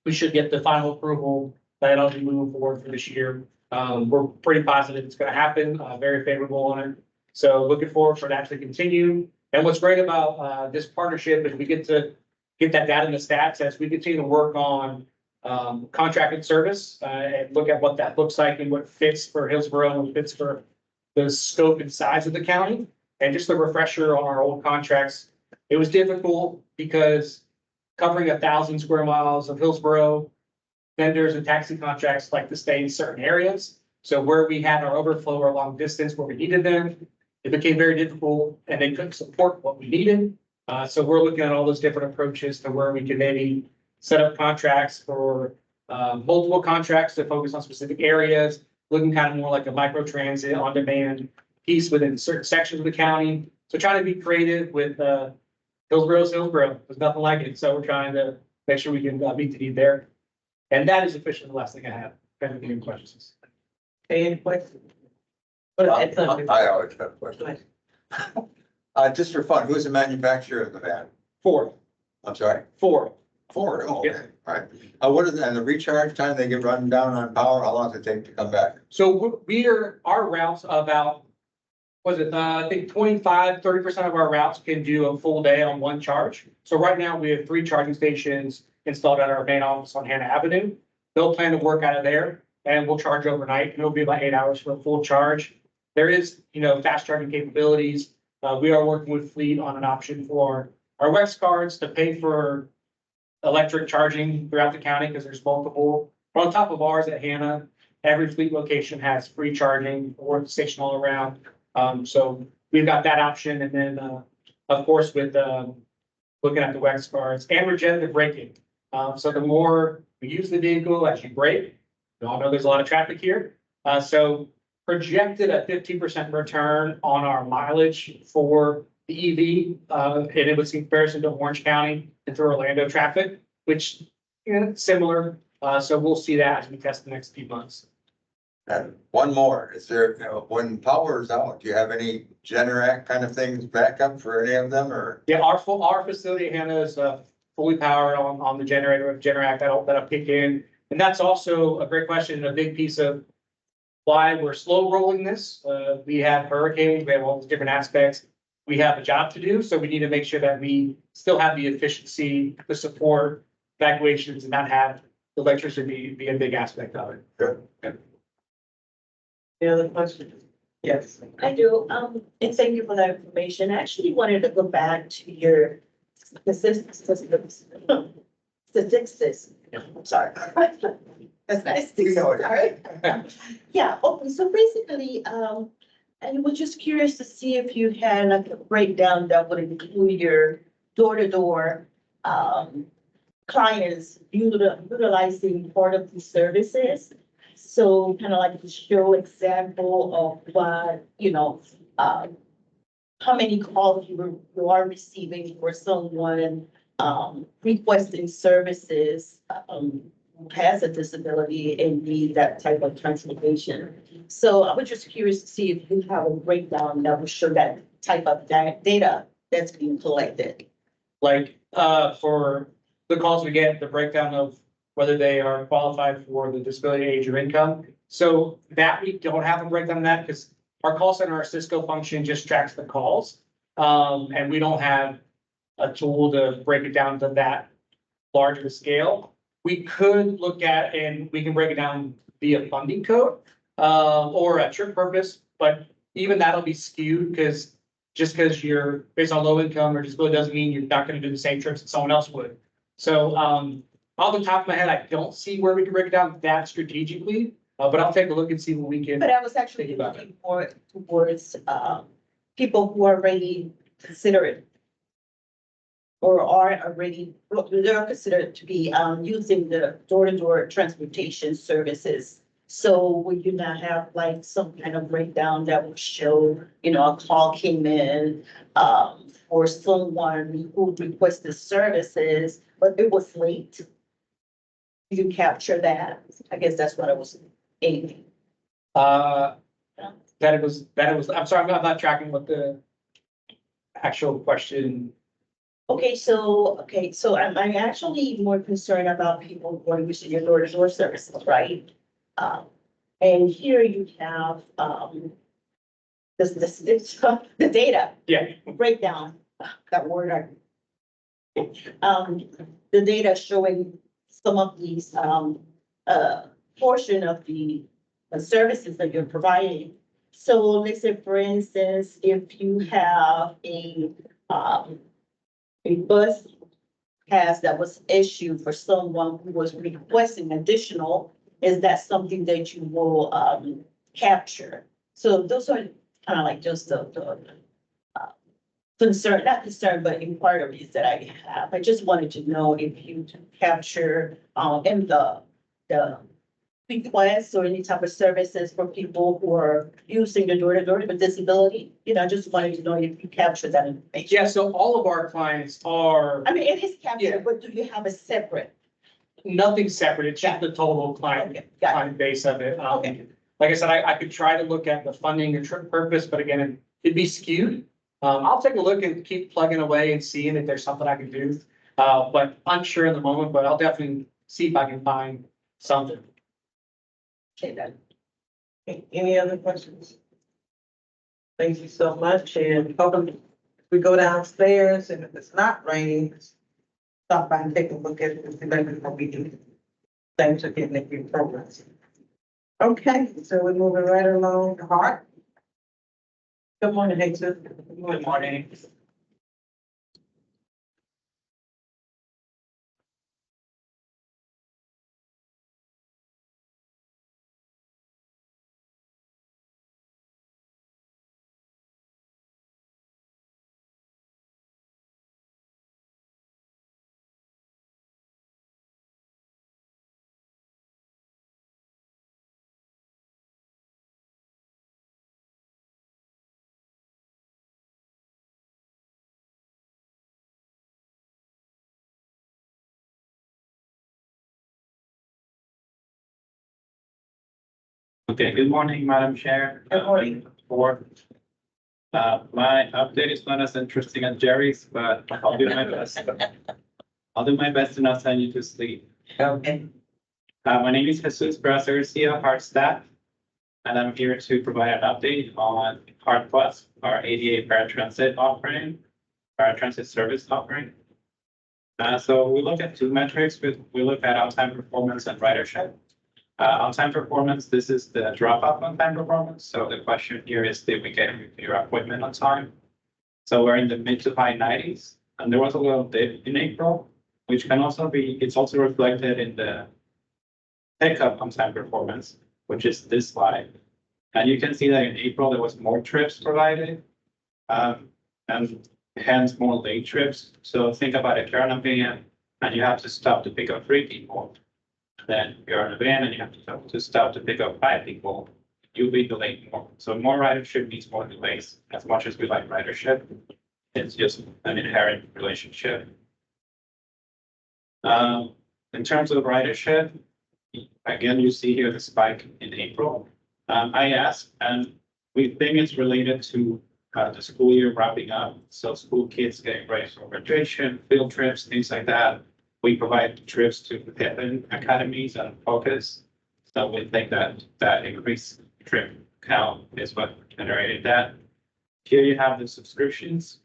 we should get the final approval that I'll be moving forward for this year. We're pretty positive it's going to happen, very favorable on it. So looking forward for that to continue. And what's great about this partnership is we get to get that data in the stats as we continue to work on contracted service and look at what that looks like and what fits for Hillsborough and fits for the scope and size of the county. And just a refresher on our old contracts, it was difficult because covering 1,000 square miles of Hillsborough, vendors and taxi contracts like to stay in certain areas. So where we had our overflow or long distance where we needed them, it became very difficult and they couldn't support what we needed. So we're looking at all those different approaches to where we can maybe set up contracts for multiple contracts to focus on specific areas, looking kind of more like a micro transit on demand piece within certain sections of the county. So trying to be creative with Hillsborough's Hillsborough. There's nothing like it. So we're trying to make sure we can meet the need there. And that is officially the last thing I have. Any questions? Any questions? I always have questions. Just for fun, who's the manufacturer of the van? Ford. I'm sorry? Ford. Ford, oh, Yeah. okay, all right. What is, and the recharge time, they get run down on power, how long does it take to come back? So our routes about, I think 25-30% of our routes can do a full day on one charge. So right now we have 3 charging stations installed at our main office on Hannah Avenue. They'll plan to work out of there and we'll charge overnight. It'll be about 8 hours for a full charge. There is, fast charging capabilities. We are working with Fleet on an option for our Wex cards to pay for electric charging throughout the county because there's multiple. On top of ours at Hannah, every Fleet location has free charging or the station all around. So we've got that option. And then, of course, with, looking at the wax guards and regenerative braking. So the more we use the vehicle as you brake, we all know there's a lot of traffic here. So projected a 15% return on our mileage for the EV, and it was in comparison to Orange County and through Orlando traffic, which, similar. So we'll see that as we test the next few months. And one more, is there, when power is out, do you have any Generac kind of things backup for any of them, or? Yeah, our facility at Hannah is fully powered on the generator of Generac that'll kick in. And that's also a great question and a big piece of why we're slow rolling this. We have hurricanes, we have all these different aspects. We have a job to do, so we need to make sure that we still have the efficiency to support evacuations and not have the electricity be a big aspect of it. Good. Any other questions? Yes. I do, and thank you for that information. I actually wanted to go back to your statistics. I'm sorry. That's nice. You know it. Sorry. Yeah, okay, so basically, I was just curious to see if you had like a breakdown that would include your door-to-door, clients utilizing part of the services. So kind of like to show example of what, how many calls you are receiving for someone, requesting services, who has a disability and need that type of transportation. So I was just curious to see if you have a breakdown that would show that type of data that's being collected. Like, for the calls we get, the breakdown of whether they are qualified for the disability age or income. So that we don't have a breakdown of that because our call center, our Cisco function just tracks the calls. And we don't have a tool to break it down to that large of a scale. We could look at, and we can break it down via funding code, or a trip purpose, but even that'll be skewed because just because you're based on low income or disability doesn't mean you're not going to do the same trips that someone else would. So, off the top of my head, I don't see where we can break it down that strategically, but I'll take a look and see what we can. But I was actually looking more towards, people who are already considered or are already, they're considered to be, using the door-to-door transportation services. So would you not have like some kind of breakdown that would show, a call came in, for someone who requested services, but it was late? You capture that? I guess that's what I was aiming. That it was, I'm sorry, I'm not tracking what the actual question. Okay, so I'm actually more concerned about people who are using your door-to-door services, right? And here you have, the data. Yeah. Breakdown, that word. The data showing some of these, portion of the services that you're providing. So let's say, for instance, if you have a bus pass that was issued for someone who was requesting additional, is that something that you will, capture? So those are kind of like just the concern, not concern, but inquiries that I have. I just wanted to know if you capture, in the requests or any type of services for people who are using the door-to-door with disability. I just wanted to know if you capture that information. Yeah, so all of our clients are. I mean, it is Yeah. captured, but do you have a separate? Nothing separate, it's just the total client, Okay, got it. client base of it. Okay. Like I said, I could try to look at the funding and trip purpose, but again, it'd be skewed. I'll take a look and keep plugging away and seeing if there's something I can do. But unsure in the moment, but I'll definitely see if I can find something. Okay, then. Okay, any other questions? Thank you so much, and hopefully we go downstairs, and if it's not raining, stop by and take a look at it, and see maybe what we do. Thanks for getting it in progress. Okay, so we're moving right along to Hart. Good morning, Jesus. Good morning. Okay, good morning, Madam Chair. Good morning. Board. My update is not as interesting as Jerry's, but I'll do my best. I'll do my best to not send you to sleep. Okay. My name is Jesus Barraza Garcia, Heart staff, and I'm here to provide an update on Heart Plus, our ADA paratransit offering, paratransit service offering. So we look at two metrics. We look at on-time performance and ridership. On-time performance, this is the drop-off on-time performance. So the question here is, did we get your appointment on time? So we're in the mid to high 90s, and there was a little dip in April, which can also be, it's also reflected in the pickup on-time performance, which is this slide. And you can see that in April, there was more trips provided, and hence more late trips. So think about it, you're on a van and you have to stop to pick up 3 people. Then you're in a van and you have to stop to pick up 5 people. You'll be delayed more. So more ridership means more delays. As much as we like ridership, it's just an inherent relationship. In terms of ridership, again, you see here the spike in April. I asked, and we think it's related to the school year wrapping up. So school kids getting ready for graduation, field trips, things like that. We provide trips to Pittman academies and focus. So we think that that increased trip count is what generated that. Here you have the subscriptions,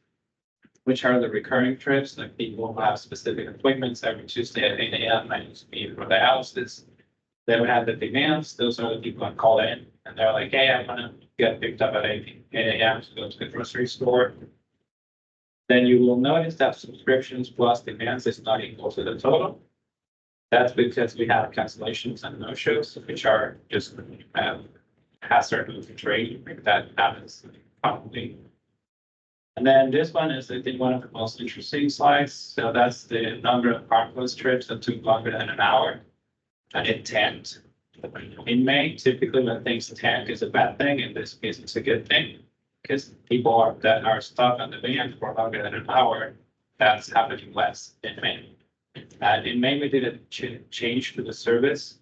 which are the recurring trips, like people who have specific appointments every Tuesday at 8 a.m. I used to be for dialysis. Then we have the demands. Those are the people that call in and they're like, hey, I want to get picked up at 8 a.m. to go to the grocery store. Then you will notice that subscriptions plus demands is not equal to the total. That's because we have cancellations and no-shows, which are just hazard of the trade, like that happens commonly. And then this one is, I think, one of the most interesting slides. So that's the number of parkless trips that took longer than an hour, and it tanked. In May, typically when things tank is a bad thing. In this case, it's a good thing because people that are stuck on the van for longer than an hour, that's happening less in May. And in May, we did a change to the service.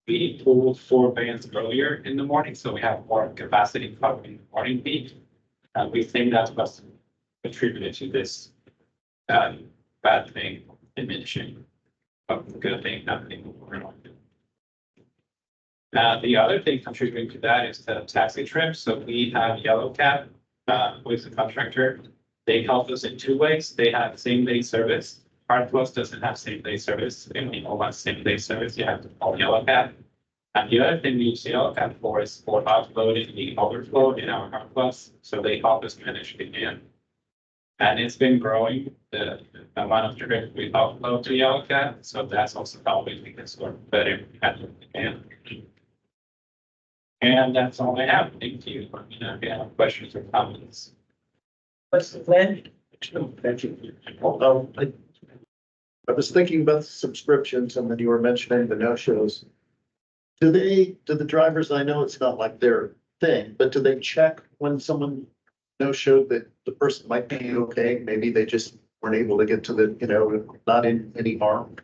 We pulled 4 vans earlier in the morning, so we have more capacity covering the morning peak. And we think that's what's contributed to this bad thing diminishing, but the good thing happening more. The other thing contributing to that is the taxi trips. So we have Yellow Cab, who is the contractor. They help us in 2 ways. They have same-day service. Heart Plus doesn't have same-day service. If you want same-day service, you have to call Yellow Cab. And the other thing we use Yellow Cab for is for offloading the overflow in our Heart Plus. So they help us manage demand. And it's been growing, the amount of trips we offload to Yellow Cab. So that's also helping because we're better at the demand. And that's all I have. Thank you. If you have questions or comments. What's the plan? Thank you. I was thinking about the subscriptions and then you were mentioning the no-shows. Do the drivers, I know it's not like their thing, but do they check when someone no-showed that the person might be okay? Maybe they just weren't able to get to the, not in any harm?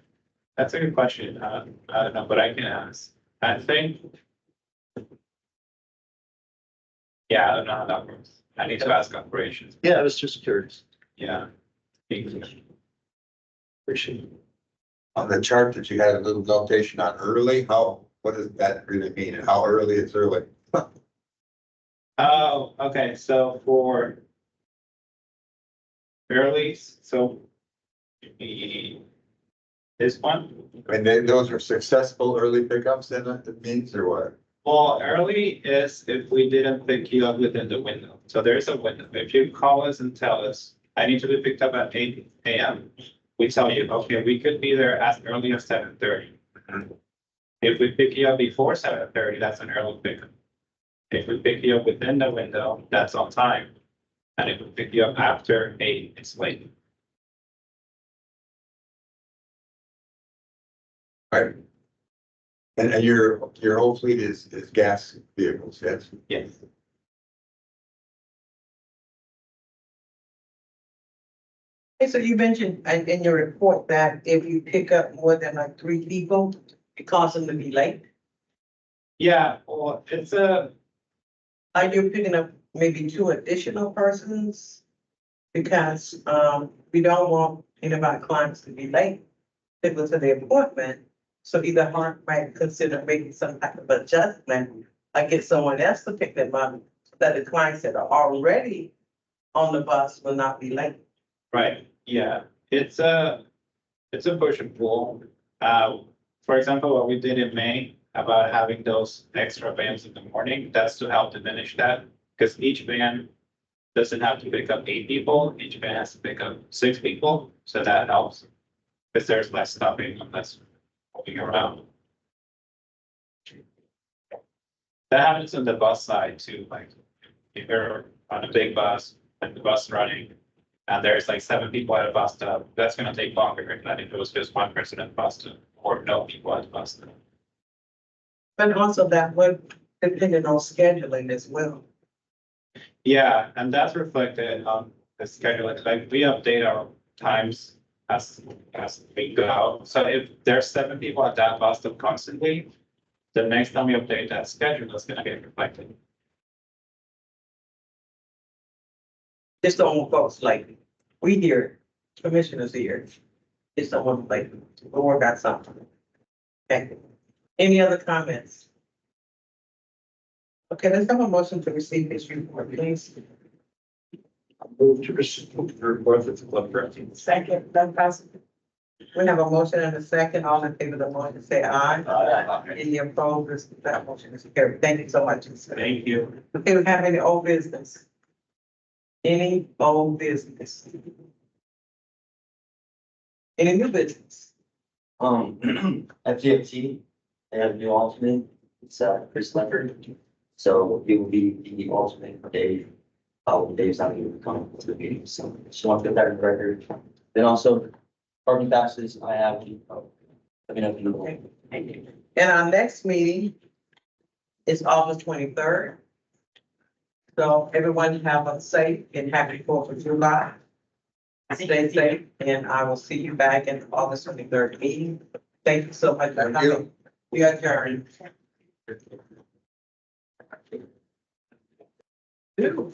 That's a good question. I don't know, but I can ask. I think. Yeah, I don't know how that works. I need to ask operations. Yeah, I was just curious. Yeah. Appreciate it. On the chart that you had a little notation on early, what does that really mean? And how early is early? Oh, okay. So for early, so this one. I mean, those are successful early pickups, then it means, or what? Well, early is if we didn't pick you up within the window. So there's a window. If you call us and tell us, I need to be picked up at 8 a.m. We tell you, okay, we could be there as early as 7:30. If we pick you up before 7:30, that's an early pickup. If we pick you up within the window, that's on time. And if we pick you up after 8, it's late. Right. And your whole fleet is gas vehicles, yes? Yes. Okay, so you mentioned in your report that if you pick up more than like 3 people, it causes them to be late. Yeah, well, it's a, Are you picking up maybe 2 additional persons? Because, we don't want any of our clients to be late to go to the appointment. So either Hart might consider making some type of adjustment, or get someone else to pick them up, so that the clients that are already on the bus will not be late. right, yeah, it's a push and pull. For example, what we did in May about having those extra vans in the morning, that's to help diminish that. Because each van doesn't have to pick up 8 people, each van has to pick up 6 people, so that helps. Because there's less stopping and less moving around. That happens on the bus side too, like if you're on a big bus and the bus running. And there's like 7 people at a bus stop, that's gonna take longer than if it was just 1 person at the bus stop or no people at the bus stop. But also that would depend on scheduling as well. Yeah, and that's reflected on the schedule, like we update our times as we go. So if there's 7 people at that bus stop constantly, the next time we update that schedule, it's gonna get reflected. Just don't want folks like, we here, commissioners here, just don't want like, we'll work out something. Okay, any other comments? Okay, let's have a motion to receive this report, please. Move to receive the report of the club president. Second, that passes. We have a motion and a second, all in favor of the motion, say aye. Aye. Any opposed, that motion is carried. Thank you so much. Thank you. Okay, we have any old business? Any old business? Any new business? FGFT, they have a new alternate, it's Chris Leonard. So he will be the alternate for Dave. Dave's not going to come to the meeting, so just want to get that in the record. Then also, parking passes, I have, let me know if you know. And our next meeting is August 23rd. So everyone have a safe and happy 4th of July. Stay safe, and I will see you back in August 23rd meeting. Thank you so much for coming. We adjourn. Beautiful.